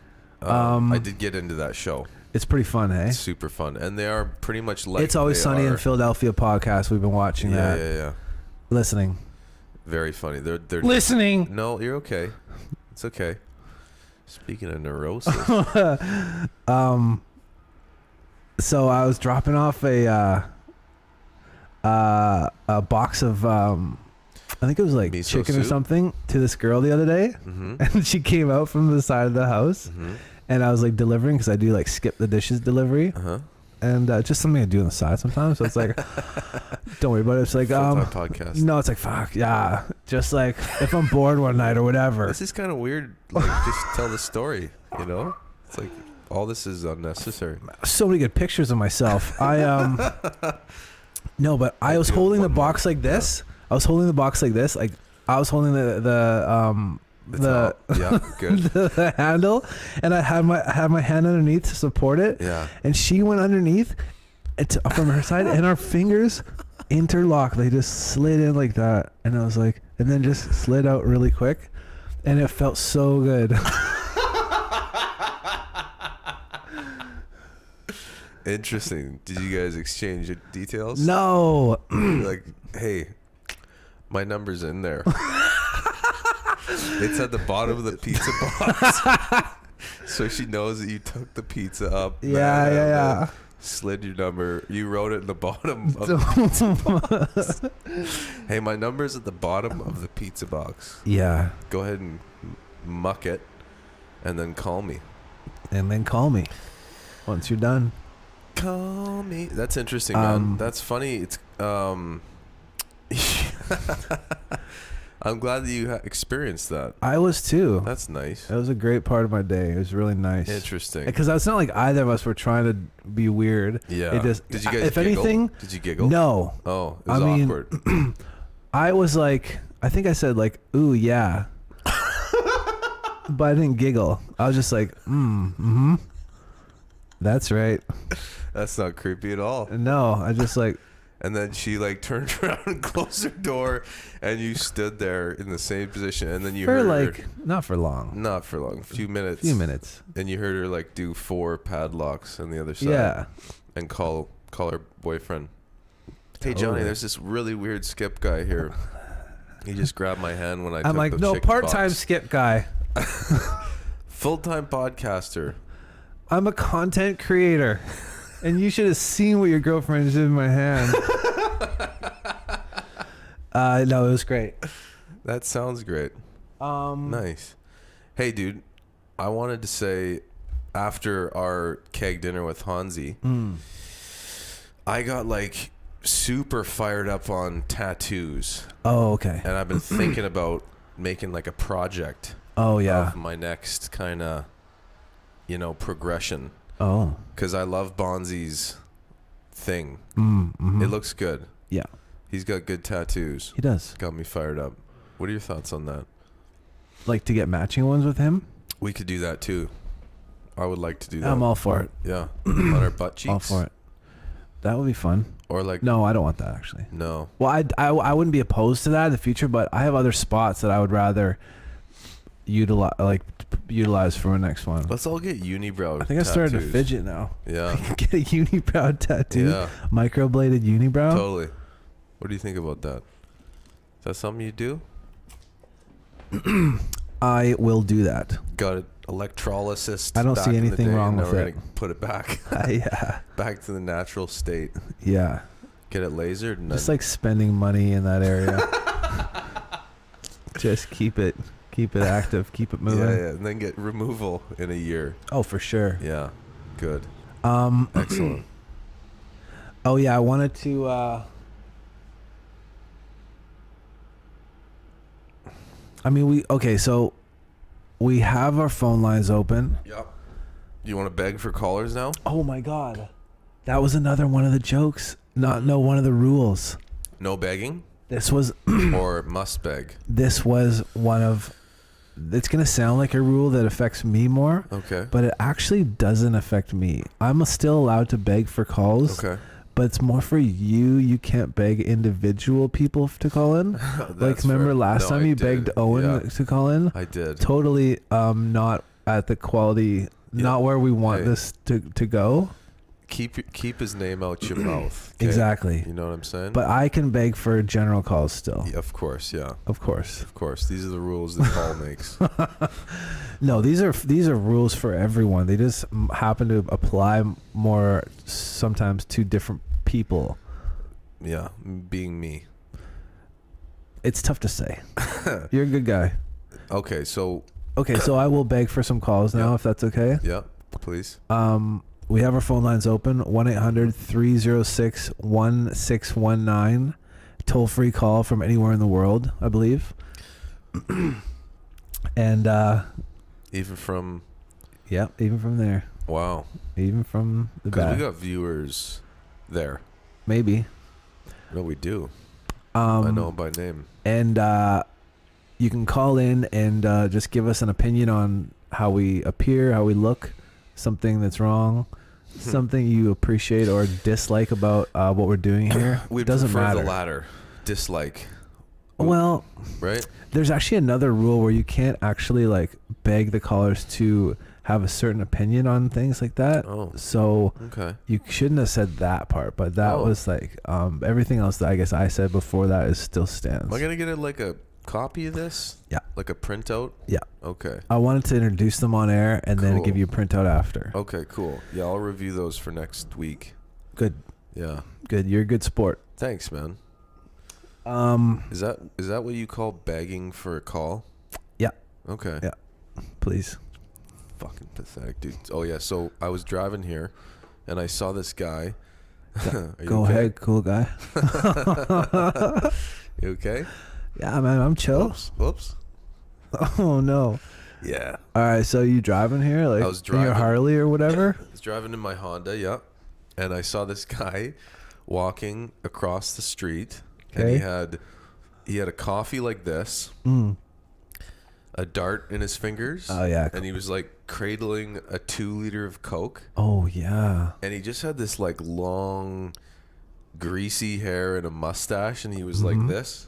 I did get into that show. It's pretty fun, hey? It's super fun. And they are pretty much like It's Always Sunny in Philadelphia podcast. We've been watching that. Yeah. Listening. Very funny. They're listening. No, you're okay. It's okay. Speaking of neurosis. So I was dropping off a box of I think it was like miso chicken soup? or something to this girl the other day, and she came out from the side of the house, and I was like delivering because I do like skip the dishes delivery, and just something I do on the side sometimes. So it's like, don't worry about it. It's like podcast. No, it's like fuck yeah, just like if I'm bored one night or whatever. This is kind of weird. Like just tell the story, you know? It's like all this is unnecessary. So many good pictures of myself. No, but I was holding the box like this. I was holding the box like this. Like I was holding the handle, and I had my hand underneath to support it. Yeah. And she went underneath from her side, and our fingers interlocked. They just slid in like that, and I was like, and then just slid out really quick, and it felt so good. Interesting. Did you guys exchange details? No. Like, hey, my number's in there. It's at the bottom of the pizza box. So she knows that you took the pizza up. Yeah. Slid your number. You wrote it in the bottom of the pizza box. Hey, my number's at the bottom of the pizza box. Yeah. Go ahead and muck it, and then call me. Once you're done. Call me. That's interesting, man. That's funny. It's I'm glad that you experienced that. I was too. That's nice. That was a great part of my day. It was really nice. Interesting. Because it's not like either of us were trying to be weird. Yeah. It just, did you guys if giggle? anything, Did you giggle? No. Oh, it was awkward. I was like, I think I said like, ooh, yeah. But I didn't giggle. I was just like, that's right. That's not creepy at all. No, I just like. And then she like turned around and closed her door, and you stood there in the same position. And then you heard her, not for long. Not for long. A few minutes. And you heard her like do 4 padlocks on the other side. Yeah. And call her boyfriend. Hey Johnny, there's this really weird skip guy here. He just grabbed my hand when I. I'm like, no, part-time skip guy. Full-time podcaster. I'm a content creator. And you should have seen what your girlfriend did in my hand. No, it was great. That sounds great. Nice. Hey, dude, I wanted to say, after our keg dinner with Hansi, I got like super fired up on tattoos. Oh, okay. And I've been thinking about making like a project. Oh, yeah. Of my next kind of, progression. Oh. Because I love Bonzi's thing. Mm-hmm. It looks good. Yeah. He's got good tattoos. He does. Got me fired up. What are your thoughts on that? Like to get matching ones with him? We could do that too. I would like to do that. I'm all for it. Yeah. On our butt cheeks. All for it. That would be fun. Or like. No, I don't want that actually. No. Well, I wouldn't be opposed to that in the future, but I have other spots that I would rather utilize for my next one. Let's all get unibrow. I think I started to fidget now. Yeah. I can get a unibrow tattoo. Yeah. Microbladed unibrow. Totally. What do you think about that? Is that something you do? I will do that. Got it. Electrolysis. I don't see anything wrong with it. Put it back. Yeah. Back to the natural state. Yeah. Get it lasered. And just like spending money in that area. Just keep it active, keep it moving. Yeah, and then get removal in a year. Oh, for sure. Yeah, good. Excellent. Oh yeah, I wanted to. So we have our phone lines open. Yep. You want to beg for callers now? Oh my God, that was another one of the jokes. One of the rules. No begging. This was or must beg. This was one of. It's going to sound like a rule that affects me more. Okay. But it actually doesn't affect me. I'm still allowed to beg for calls. Okay. But it's more for you. You can't beg individual people to call in. Like, remember last time you begged Owen to call in? I did. Totally not at the quality, not where we want this to go. Keep his name out your mouth. Okay? Exactly. You know what I'm saying? But I can beg for general calls still. Yeah, of course, yeah. Of course. Of course. These are the rules that Paul makes. No, these are rules for everyone. They just happen to apply more sometimes to different people. Yeah, being me. It's tough to say. You're a good guy. Okay, so I will beg for some calls now, if that's okay. Yeah, please. We have our phone lines open, 1-800-306-1619. Toll-free call from anywhere in the world, I believe. And even from... Yeah, even from there. Wow. Even from the back. Because we got viewers there. Maybe. No, we do. I know them by name. And you can call in and just give us an opinion on how we appear, how we look, something that's wrong, something you appreciate or dislike about what we're doing here. We doesn't prefer matter. the latter. Dislike. Well, right? There's actually another rule where you can't actually like beg the callers to have a certain opinion on things like that. Oh. So you shouldn't have said that part, but that was like everything else that I guess I said before that is still stands. Am I gonna get like a copy of this? Yeah. Like a printout? Yeah. Okay. I wanted to introduce them on air and then Cool. give you a printout after. Okay, cool. Yeah, I'll review those for next week. Good. Yeah. Good. You're a good sport. Thanks, man. Is that what you call begging for a call? Yeah. Okay. Yeah. Please. Fucking pathetic, dude. Oh yeah, so I was driving here and I saw this guy. Go ahead, cool guy. You okay? Yeah, man, I'm chill. Whoops. Oh no. Yeah. All right, so you driving here, like I was in your driving. Harley or whatever? I was driving in my Honda, yeah, and I saw this guy walking across the street, and he had a coffee like this, a dart in his fingers. Oh yeah. And he was like cradling a 2 liter of Coke. Oh yeah. And he just had this like long, greasy hair and a mustache, and he was like this,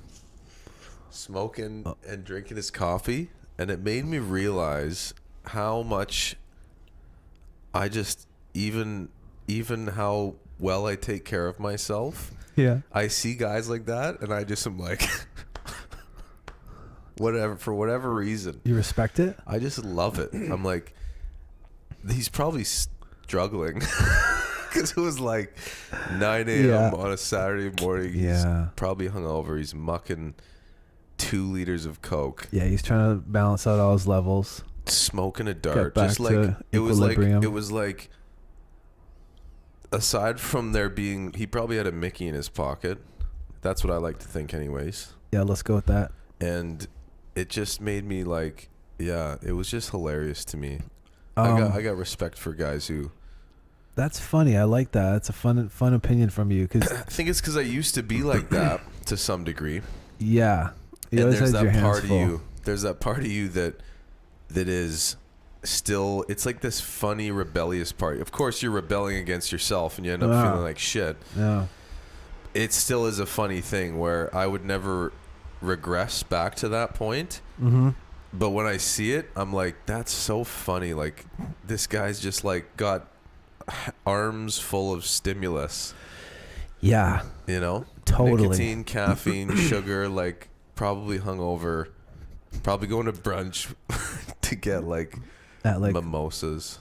smoking and drinking his coffee. And it made me realize how much I just, even how well I take care of myself. Yeah. I see guys like that, and I just am like, whatever, for whatever reason. You respect it? I just love it. I'm like, he's probably struggling because it was like 9 a.m. on a Saturday morning. He's probably hungover. He's mucking 2 liters of Coke. Yeah, he's trying to balance out all his levels. Smoking a dart. Back Just like to it was equilibrium. like aside from there being, he probably had a Mickey in his pocket. That's what I like to think anyways. Yeah, let's go with that. And it just made me like, yeah, it was just hilarious to me. I got respect for guys who. That's funny. I like that. That's a fun opinion from you. Cause I think it's because I used to be like that to some degree. Yeah. You And always there's had your that hands part of full. you. There's that part of you that is still. It's like this funny rebellious part. Of course, you're rebelling against yourself, and you end up feeling like shit. Yeah. It still is a funny thing where I would never regress back to that point. Mm-hmm. But when I see it, I'm like, that's so funny. Like, this guy's just like got arms full of stimulus. Yeah. You know? Totally. Nicotine, caffeine, sugar, like probably hungover. Probably going to brunch to get like mimosas.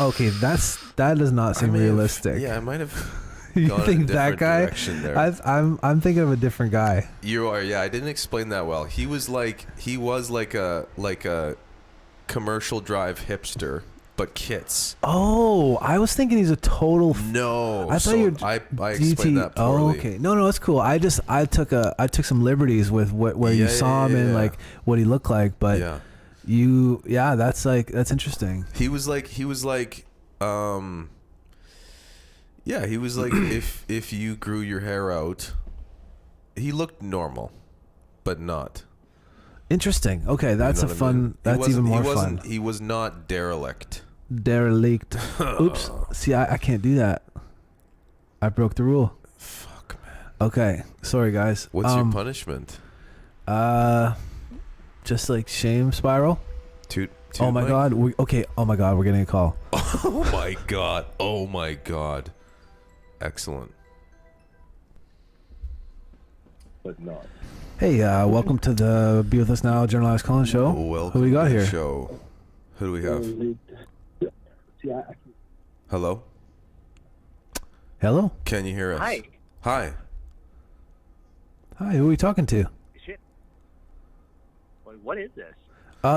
Okay, that does not seem realistic. Yeah, I might have. You gone think in a that different guy? direction there. I'm thinking of a different guy. You are, yeah. I didn't explain that well. He was like a commercial drive hipster, but kits. Oh, I was thinking he's a total. No, I thought you were. I explained that poorly. Oh, okay. No, it's cool. I took some liberties with where you saw him and like what he looked like, but that's interesting. He was like if you grew your hair out, he looked normal, but not. Interesting. Okay, that's You know a fun. what I mean? That's even more fun. He was not derelict. Derelict. Oops. See, I can't do that. I broke the rule. Fuck, man. Okay, sorry guys. What's your punishment? Just like shame spiral. Oh my god. Oh my god. We're getting a call. Oh my god. Oh my god. Excellent. But not. Hey, welcome to the Be With Us Now Generalized Call-In show. Welcome Who we got to the here? show. Who do we have? Hello? Hello? Can you hear us? Hi. Hi. Hi, who are we talking to? Shit. What is this?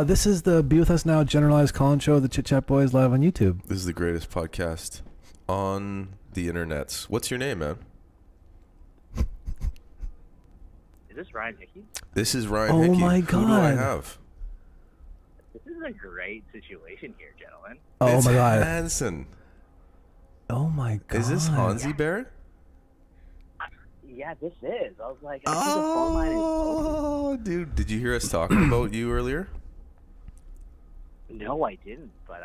This is the Be With Us Now Generalized Call-In show, the Chit Chat Boys, live on YouTube. This is the greatest podcast on the internets. What's your name, man? Is this Ryan Hickey? This is Ryan Oh Hickey. my Who do I God. have? This is a great situation here, gentlemen. Oh It's my god. Hanson. Oh my god. Is this Hansi Bear? Yeah, this is. I was like, I think the phone line is open. Oh, dude. Did you hear us talking about you earlier? No, I didn't, but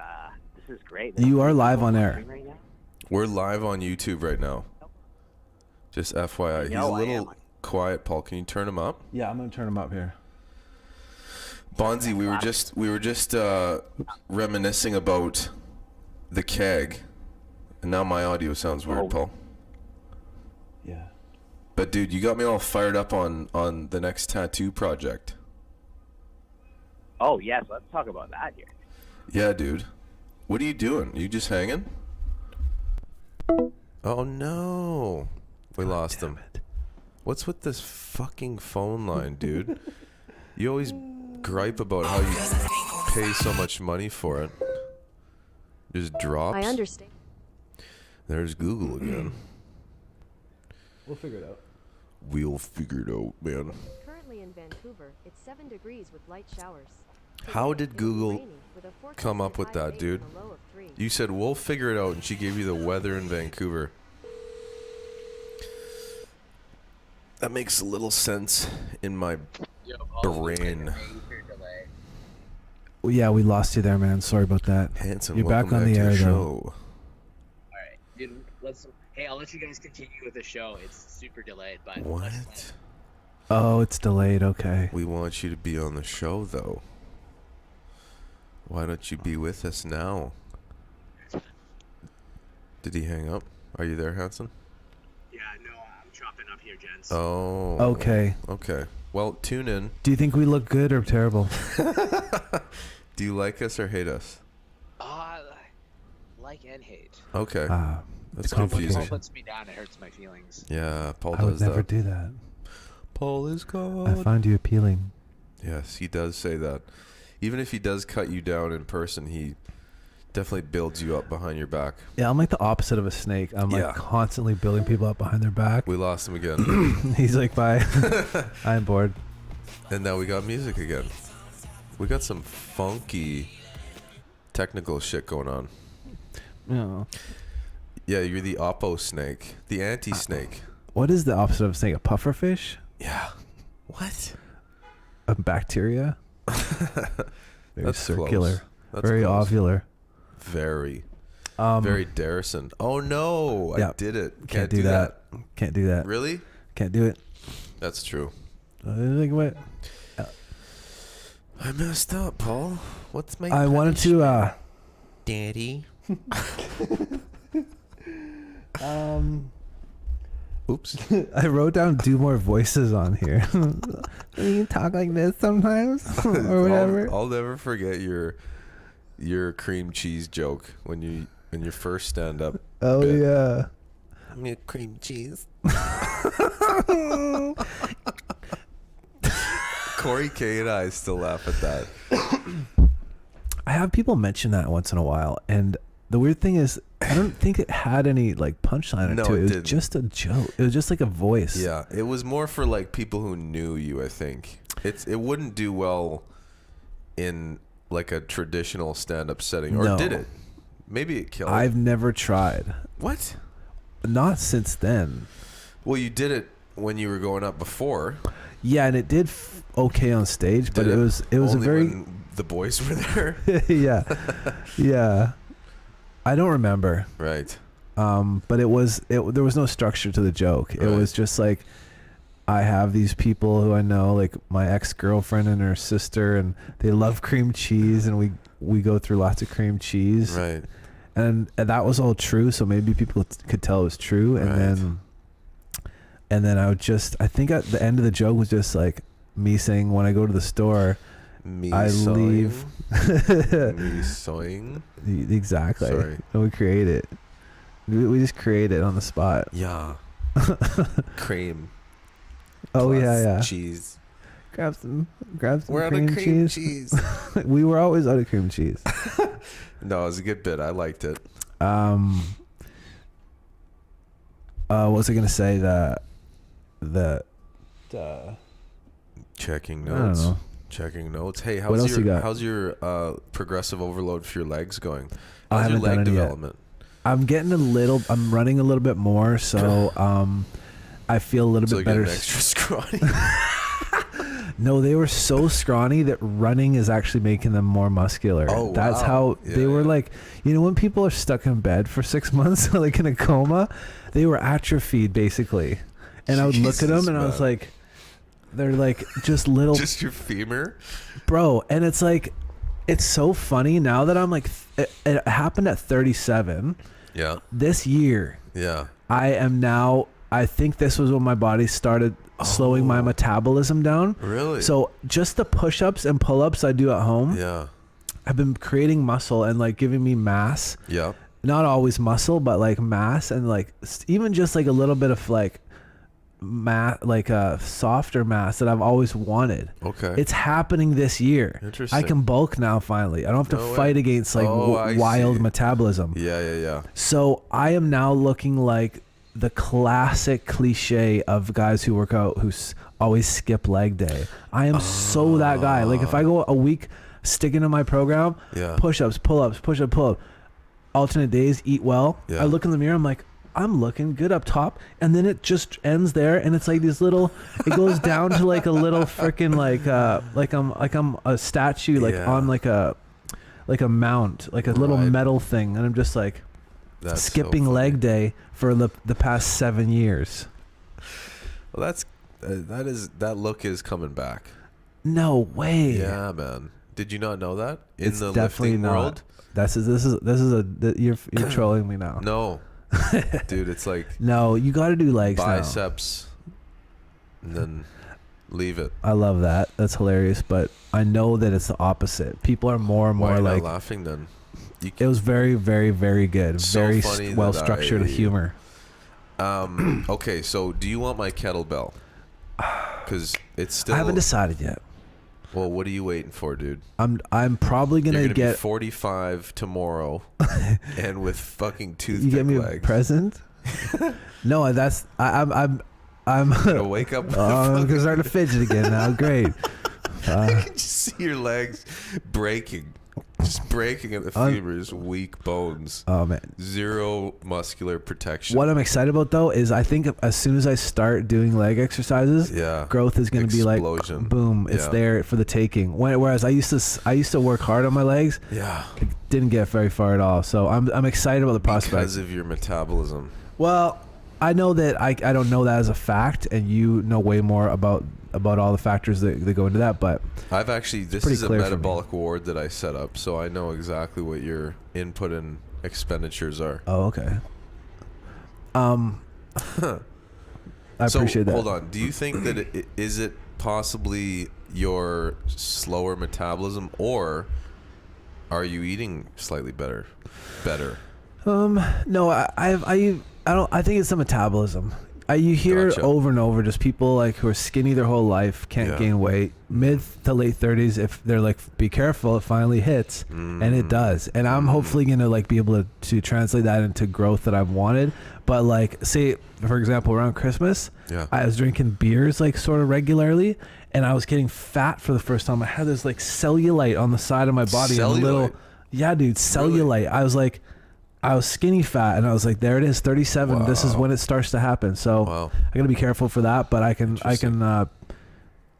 this is great. You are live on air. Right now? We're live on YouTube right now. Just FYI. He's a No, I little am. quiet, Paul. Can you turn him up? Yeah, I'm gonna turn him up here. Bonzi, we were just reminiscing about the keg, and now my audio sounds weird, Paul. Yeah. But dude, you got me all fired up on the next tattoo project. Oh, yes, let's talk about that here. Yeah, dude. What are you doing? You just hanging? Oh, no. We lost him. What's with this fucking phone line, dude? You always gripe about how you pay so much money for it. Just drops. I understand. There's Google again. We'll figure it out. We'll figure it out, man. Currently in Vancouver, it's 7 degrees with light showers. How did Google come up with that, dude? You said, we'll figure it out, and she gave you the weather in Vancouver. That makes a little sense in my brain. Well, yeah, we lost you there, man. Sorry about that. Handsome, you're back on the air, though. Alright, dude, hey, I'll let you guys continue with the show. It's super delayed, but... What? Oh, it's delayed, okay. We want you to be on the show, though. Why don't you be with us now? Did he hang up? Are you there, Hanson? Yeah, no, I'm chopping up here, gents. Oh. Okay. Okay. Well, tune in. Do you think we look good or terrible? Do you like us or hate us? Like and hate. Okay. That's complicated. confusing. Paul puts me down, it hurts my feelings. Yeah, Paul I would does never that. do that. Paul is God. I find you appealing. Yes, he does say that. Even if he does cut you down in person, he definitely builds you up behind your back. Yeah, I'm like the opposite of a snake. I'm like constantly building people up behind their back. We lost him again. He's like, bye. I'm bored. And now we got music again. We got some funky technical shit going on. No. Yeah, you're the oppo snake. The anti-snake. What is the opposite of a snake? A pufferfish? Yeah. What? A bacteria? Very That's circular. Close. That's very close. ovular. Very. Very Darrison. Oh no, yeah. I did it. Can't do that. Can't do that. Really? Can't do it. That's true. Like what? I messed up, Paul. What's my I wanted to Daddy. Oops. I wrote down do more voices on here. You talk like this sometimes or whatever. I'll never forget your cream cheese joke when you first stand up. Oh bit. yeah. Give me a cream cheese. Corey K and I still laugh at that. I have people mention that once in a while, and the weird thing is, I don't think it had any like punchline No, to it. It was didn't. just a joke. It was just like a voice. Yeah, it was more for like people who knew you. I think it wouldn't do well in like a traditional stand-up setting, or No. did it? Maybe it killed. I've never tried. What? Not since then. Well, you did it when you were going up before. Yeah, and it did okay on stage, but Did it was a only very when the boys were there. yeah, yeah. I don't remember. Right. But there was no structure to the joke. It Right. was just like, I have these people who I know, like my ex-girlfriend and her sister, and they love cream cheese, and we go through lots of cream cheese. Right. And that was all true, so maybe people could tell it was true. And Right. then I think at the end of the joke was just like me saying, when I go to the store, I leave. Me sewing. Exactly. Sorry. And we create it. We just create it on the spot. Yeah. Cream. Oh plus yeah. Cheese. Grab some We're cream, out of cream cheese. We were always out of cream cheese. No, it was a good bit. I liked it. What was I gonna say? Checking I don't notes. know. Checking notes. Hey, What else you got? how's your progressive overload for your legs going? I How's your haven't done leg any yet. development? I'm running a little bit more, so I feel a little So bit you're better. getting extra scrawny. No, they were so scrawny that running is actually making them more muscular. Oh, That's wow. how Yeah, they were yeah. like, when people are stuck in bed for 6 months, like in a coma, they were atrophied basically. And I would look at them Jesus, and I was man. like, they're like just little, Just your femur? bro. And it's like, it's so funny now that I'm like, it happened at 37 Yeah. this year. Yeah. I think this was when my body started slowing my metabolism down. Really? So just the push-ups and pull-ups I do at home. Yeah. I've been creating muscle and like giving me mass. Yeah. Not always muscle, but like mass, and like even just like a little bit of like like a softer mass that I've always wanted. Okay. It's happening this year. Interesting. I can bulk now finally. I don't have to fight against like wild metabolism. Yeah. So I am now looking like the classic cliche of guys who work out who always skip leg day. I am so that guy. Like if I go a week sticking to my program, push-ups, pull-ups, push-up, pull-up, alternate days, eat well. I look in the mirror, I'm like, I'm looking good up top, and then it just ends there, and it's like these little. It goes down to like a little freaking like I'm a statue, like on like a mount, like a little metal thing, and I'm just like skipping leg day for the past 7 years. Well, that look is coming back. No way. Yeah, man. Did you not know that in it's the definitely lifting not. world? This is you're trolling me now. No. Dude, it's like no, you got to do legs biceps and then leave it. I love that. That's hilarious, but I know that it's the opposite. People are more and more Why are you like not laughing then. It was very, very, very good. So very funny well structured humor. Okay, so do you want my kettlebell? Because it's still. I haven't decided yet. Well, what are you waiting for, dude? I'm probably gonna get be 45 tomorrow, and with fucking toothpick you get me legs. A present? No, that's I'm gonna wake up. I'm gonna start to fidget again now. Great. I can just see your legs breaking. Just breaking at the femurs, weak bones. Oh man, zero muscular protection. What I'm excited about though is I think as soon as I start doing leg exercises, growth is going to be like boom, it's there for the taking. Whereas I used to work hard on my legs. Yeah, didn't get very far at all. So I'm excited about the prospect because of your metabolism. Well, I know that I don't know that as a fact, and you know way more about all the factors that go into that, but I've actually this is a metabolic ward that I set up, so I know exactly what your input and expenditures are. Oh, okay. I appreciate that. Hold on. Do you think that is it possibly your slower metabolism, or are you eating slightly better? No, I think it's the metabolism. You hear over and over just people like who are skinny their whole life, can't gain weight, mid to late 30s. If they're like, be careful, it finally hits, and it does. And I'm hopefully gonna like be able to translate that into growth that I've wanted. But like, say for example, around Christmas, I was drinking beers like sort of regularly, and I was getting fat for the first time. I had this like cellulite on the side of my body, and a little, cellulite. Really? I was skinny fat, and I was like, there it is, 37. Wow. This is when it starts to happen. So I gotta be careful for that, but I can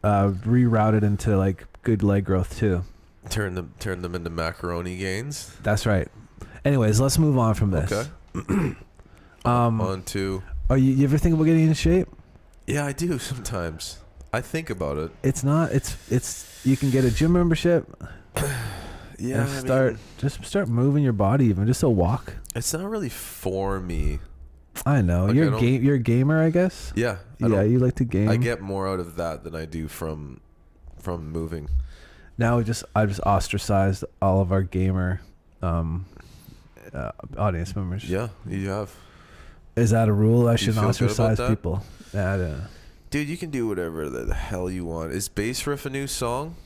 reroute it into like good leg growth too. Turn them into macaroni gains. That's right. Anyways, let's move on from this. Okay. On to. Are you ever think about getting into shape? Yeah, I do sometimes. I think about it. It's not. It's. You can get a gym membership. Yeah, just start moving your body, even just a walk. It's not really for me. I know. Like, you're a gamer, I guess. Yeah. You like to game. I get more out of that than I do from moving. Now I just ostracized all of our gamer audience members. Yeah, you have. Is that a rule? I shouldn't ostracize people. Nah, I don't know. Dude, you can do whatever the hell you want. Is Bass Riff a new song?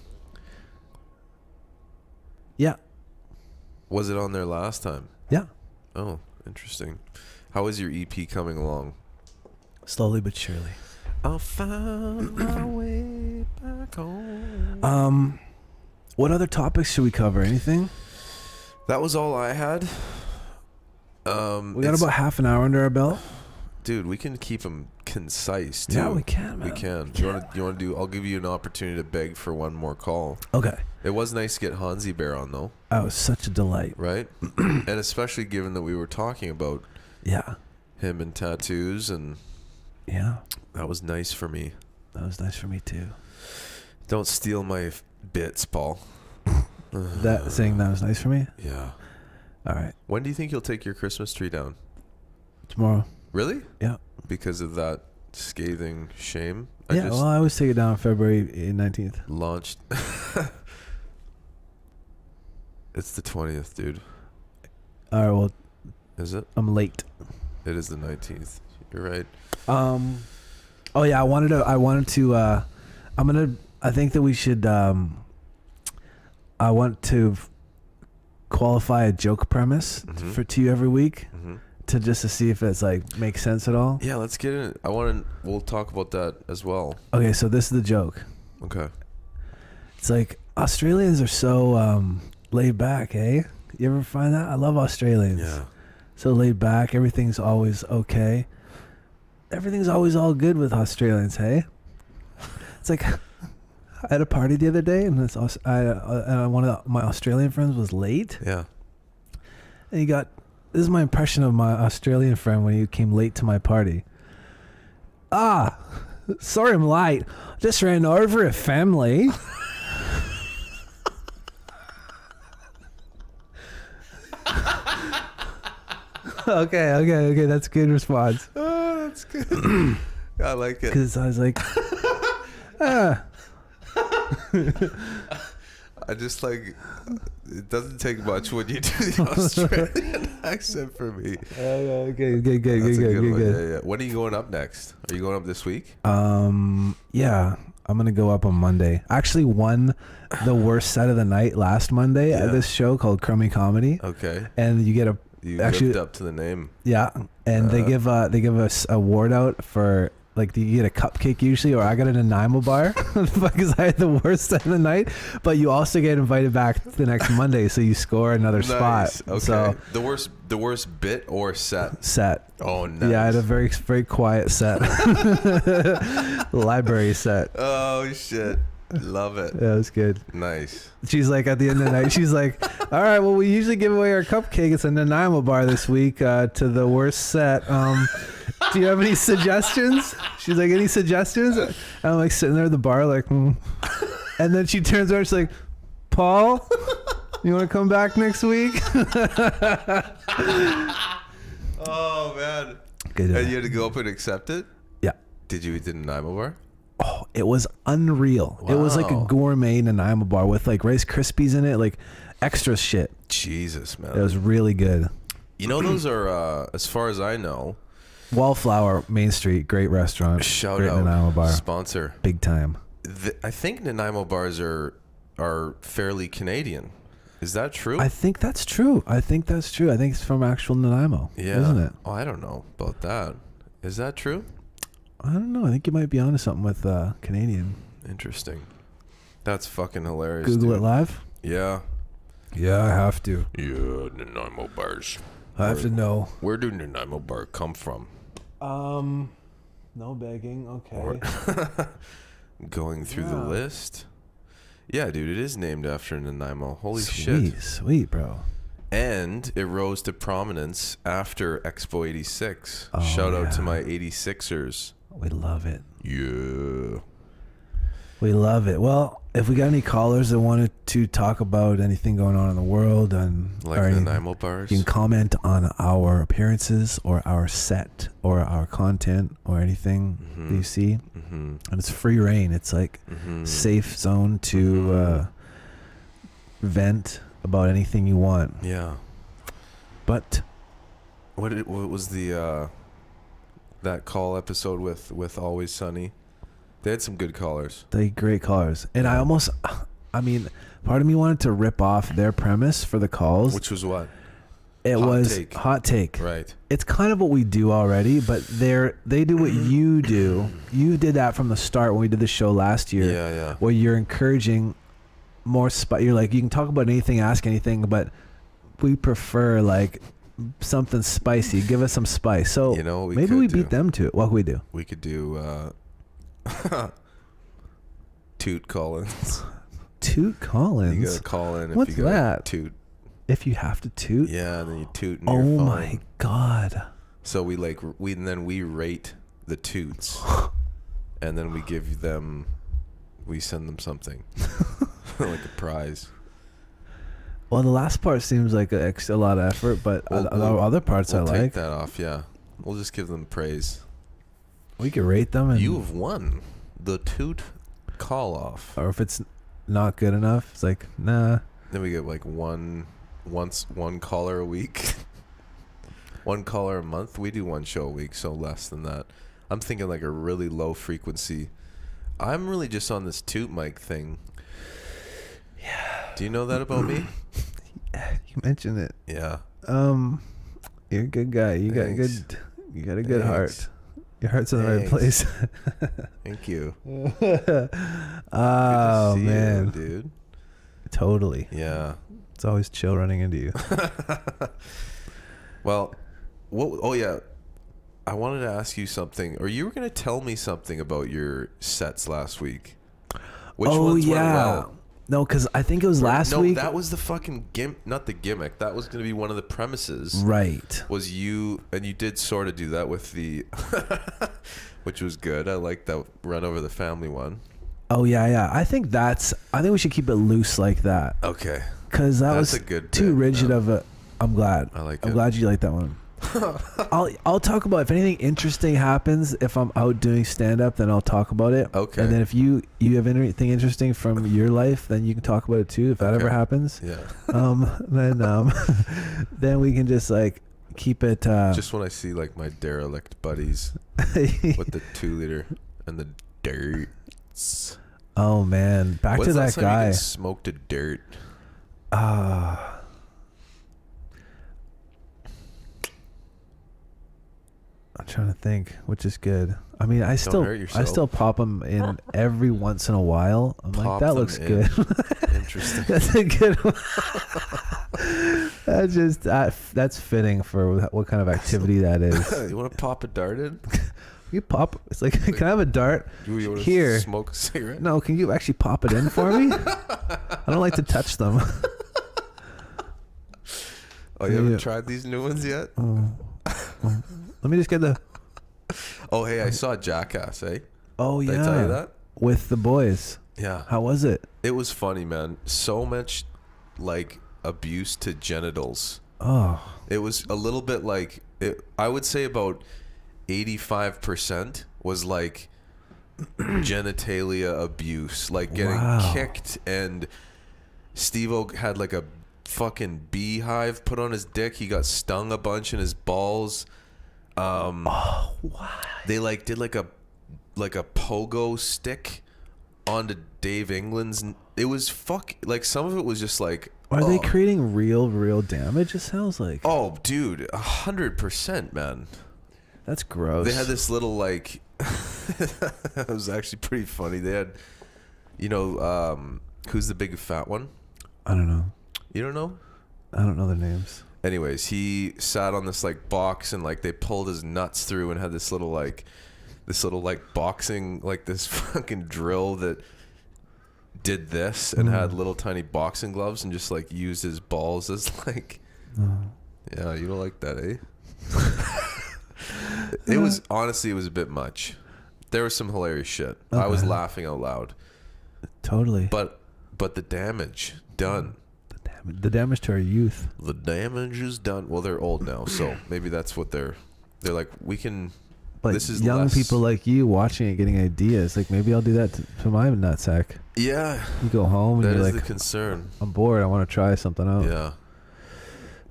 Yeah. Was it on there last time? Yeah. Oh, interesting. How is your EP coming along? Slowly but surely. I'll find my way back home. What other topics should we cover? Anything? That was all I had. We got about half an hour under our belt. Dude, we can keep them concise too. Yeah, we can, man. We can. You want to do? I'll give you an opportunity to beg for one more call. Okay. It was nice to get Hansi Bear on though. That was such a delight. Right? And especially given that we were talking about him and tattoos, and that was nice for me. That was nice for me too. Don't steal my bits, Paul. That saying that was nice for me? Yeah. All right. When do you think you'll take your Christmas tree down? Tomorrow. Really? Yeah. Because of that scathing shame. I always take it down on February 19th. Launched. It's the 20th, dude. All right, well. Is it? I'm late. It is the 19th. You're right. Oh yeah, I wanted to I think that we should I want to qualify a joke premise to you every week to see if it's like makes sense at all. Yeah, let's get in. We'll talk about that as well. Okay, so this is the joke. Okay. It's like Australians are so laid back, eh? You ever find that? I love Australians. Yeah. So laid back, everything's always okay. Everything's always all good with Australians, hey? It's like I had a party the other day, and one of my Australian friends was late. Yeah. And this is my impression of my Australian friend when he came late to my party. Sorry I'm late. Just ran over a family. Okay. That's a good response. Oh, that's good. I like it. Because I was like, I just like, it doesn't take much when you do the Australian accent for me. Okay, good. Yeah. When are you going up next? Are you going up this week? Yeah, I'm gonna go up on Monday. I actually won the worst set of the night last Monday at this show called Crummy Comedy. Okay. And you lived up to the name. Yeah, and they give us a award out for. Like, do you get a cupcake usually, or I got an Nanaimo bar because I had the worst set of the night. But you also get invited back the next Monday, so you score another spot. Okay. So the worst bit or set? Set. Oh, nice. Yeah, I had a very, very quiet set. Library set. Oh shit. Love it. Yeah, it was good. Nice. She's like, at the end of the night, she's like, all right, well, we usually give away our cupcake. It's a Nanaimo bar this week to the worst set. Do you have any suggestions? She's like, any suggestions? And I'm like sitting there at the bar like, And then she turns around, she's like, Paul, you want to come back next week? Oh, man. Good. And you had to go up and accept it? Yeah. Did you eat the Nanaimo bar? Oh, it was unreal. Wow. It was like a gourmet Nanaimo bar with like Rice Krispies in it, like extra shit. Jesus, man. It was really good. You know, those are, as far as I know, Wallflower, Main Street, great restaurant. Shout great out. Nanaimo bar. Sponsor. Big time. I think Nanaimo bars are fairly Canadian. Is that true? I think that's true. I think it's from actual Nanaimo. Yeah. Isn't it? Oh, I don't know about that. Is that true? I don't know. I think you might be onto something with Canadian. Interesting. That's fucking hilarious. Google dude. it live? Yeah. Yeah, I have to. Yeah, Nanaimo bars. I have to know. Where do Nanaimo bar come from? No begging. Okay. Going through the list. Yeah, dude, it is named after Nanaimo. Holy Sweet, shit. Sweet, bro. And it rose to prominence after Expo 86. Oh, Shout out to yeah. my 86ers. We love it. Yeah. We love it. Well, if we got any callers that wanted to talk about anything going on in the world and Like Nanaimo bars. you can comment on our appearances or our set or our content or anything that you see. And it's free reign. It's like safe zone to vent about anything you want. Yeah. But What was the that call episode with Always Sunny? They had some good callers. they great callers. And I mean, part of me wanted to rip off their premise for the calls. Which was what? It Hot was take. hot take. Right. It's kind of what we do already, but they do what you do. You did that from the start when we did the show last year. Yeah. Where you're encouraging more You're like, you can talk about anything, ask anything, but we prefer like something spicy. Give us some spice. So You know what we maybe could we do? beat them to it. What can we do? We could do Toot Collins. Toot Collins. You gotta call in if What's you gotta that? toot. If you have to toot. Yeah, and then you toot in your Oh phone. my god. So we rate the toots, and then we send them something like a prize. Well, the last part seems like a lot of effort, but other parts We'll I take like. that off. Yeah, we'll just give them praise. We could rate them, and You have won the toot call off. or if it's not good enough, it's like nah. Then we get like one caller a week, one caller a month. We do one show a week, so less than that. I'm thinking like a really low frequency. I'm really just on this toot mic thing. Yeah. Do you know that about me? You mentioned it. Yeah. You're a good guy. You got a good heart. Your heart's in the right place. Thank you. Oh see man, you, dude. Totally. Yeah. It's always chill running into you. Well, what? Oh yeah, I wanted to ask you something, or you were going to tell me something about your sets last week. Which ones went well? No, because I think it was last week. No, that was the fucking not the gimmick. That was going to be one of the premises. Right. Was you, and you did sort of do that with the, which was good. I like that run over the family one. Oh yeah. I think we should keep it loose like that. Okay. Because that was a good too bit, rigid of a. I'm glad. I'm glad you like that one. I'll talk about if anything interesting happens. If I'm out doing stand up, then I'll talk about it. Okay. And then if you have anything interesting from your life, then you can talk about it too. If that ever happens. Yeah. Then we can just like keep it. Just when I see like my derelict buddies with the 2-liter and the dirt. Oh man, back When's to the that last time guy. you smoked a dirt. I'm trying to think, which is good. I mean, I still pop them in every once in a while. I'm like, that looks good. Interesting. That's a good one. That's fitting for what kind of activity that is. You want to pop a dart in? You pop. It's like, can I have a dart? Do you want here? To smoke a cigarette? No, can you actually pop it in for me? I don't like to touch them. Oh, you haven't tried these new ones yet? Let me just get the. Oh, hey, I saw Jackass, eh? Oh, yeah. Did I tell you that? With the boys. Yeah. How was it? It was funny, man. So much, like, abuse to genitals. Oh. It was a little bit like, I would say about 85% was like genitalia abuse. Like getting kicked, and Steve-O had like a fucking beehive put on his dick. He got stung a bunch in his balls. They like did like a pogo stick onto Dave England's. It was like some of it was just like. Are they creating real damage? It sounds like. Oh, dude, 100%, man. That's gross. They had this little like. It was actually pretty funny. They had, who's the big fat one? I don't know. You don't know? I don't know the names. Anyways, he sat on this like box, and like they pulled his nuts through and had this little boxing, like this fucking drill that did this and had little tiny boxing gloves and just like used his balls as like. Yeah, you don't like that, eh? It was honestly, it was a bit much. There was some hilarious shit. Okay. I was laughing out loud. Totally. But the damage done. The damage to our youth. The damage is done. Well, they're old now, so maybe that's what they're like. We can. But this is young less, people like you watching it, getting ideas. Like maybe I'll do that to my nutsack. Yeah. You go home and that you're is like, the concern. I'm bored. I want to try something out. Yeah.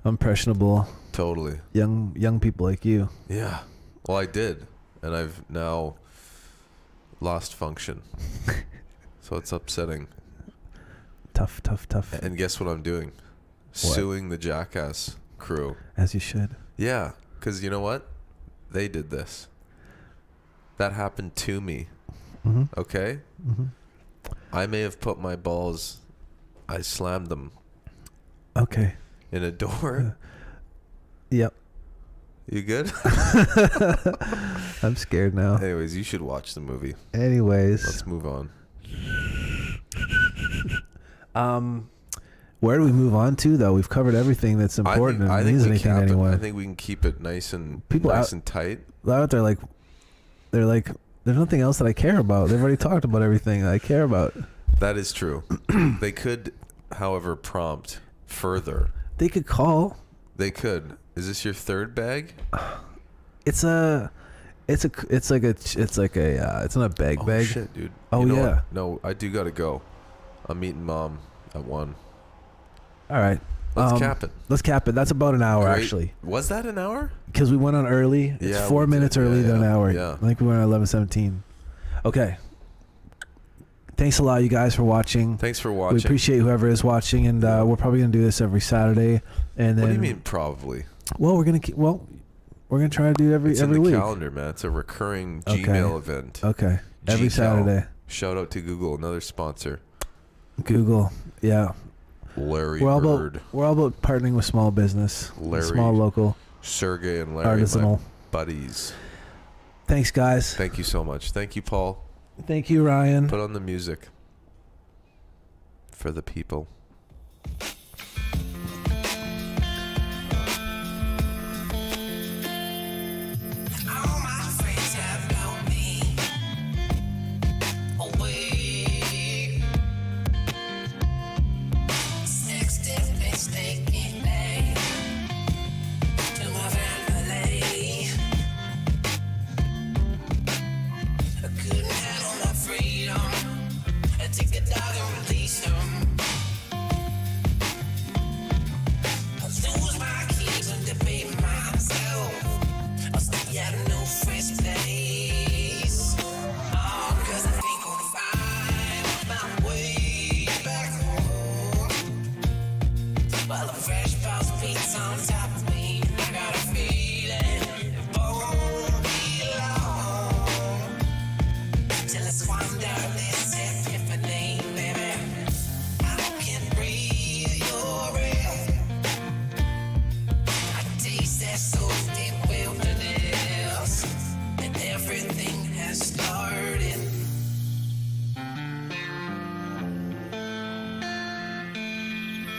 Impressionable. Totally. Young people like you. Yeah. Well, I did, and I've now lost function. So it's upsetting. Tough. And guess what I'm doing? What? Suing the Jackass crew. As you should. Yeah, because you know what? They did this. That happened to me. Mm-hmm. Okay? Mm-hmm. I may have put my balls, I slammed them. Okay. In a door. Yep. You good? I'm scared now. Anyways, you should watch the movie. Let's move on. Where do we move on to though? We've covered everything that's important and means anything to anyone. I think we can keep it nice and tight. Out there, they're like, there's nothing else that I care about. They've already talked about everything I care about. That is true. They could, however, prompt further. They could call. They could. Is this your third bag? It's a It's not a bag. Oh shit, dude. Oh, you know yeah. what? No, I do gotta go. I'm meeting mom at 1. All right. Let's cap it. Let's cap it. That's about an hour, actually. Was that an hour? Because we went on early. It's Yeah, 4 minutes early than an hour. Yeah. I think we went on 11:17. Okay. Thanks a lot, you guys, for watching. Thanks for watching. We appreciate whoever is watching, and we're probably gonna do this every Saturday. And then, what do you mean probably? Well, we're gonna try to do it every It's week. in the calendar, man. It's a recurring Gmail event. Okay. Every Saturday. Shout out to Google, another sponsor. Google, yeah. Larry we're all Bird. about partnering with small business, Larry, small local, Sergey and Larry, artisanal my buddies. Thanks, guys. Thank you so much. Thank you, Paul. Thank you, Ryan. Put on the music for the people. Fresh pizza on time.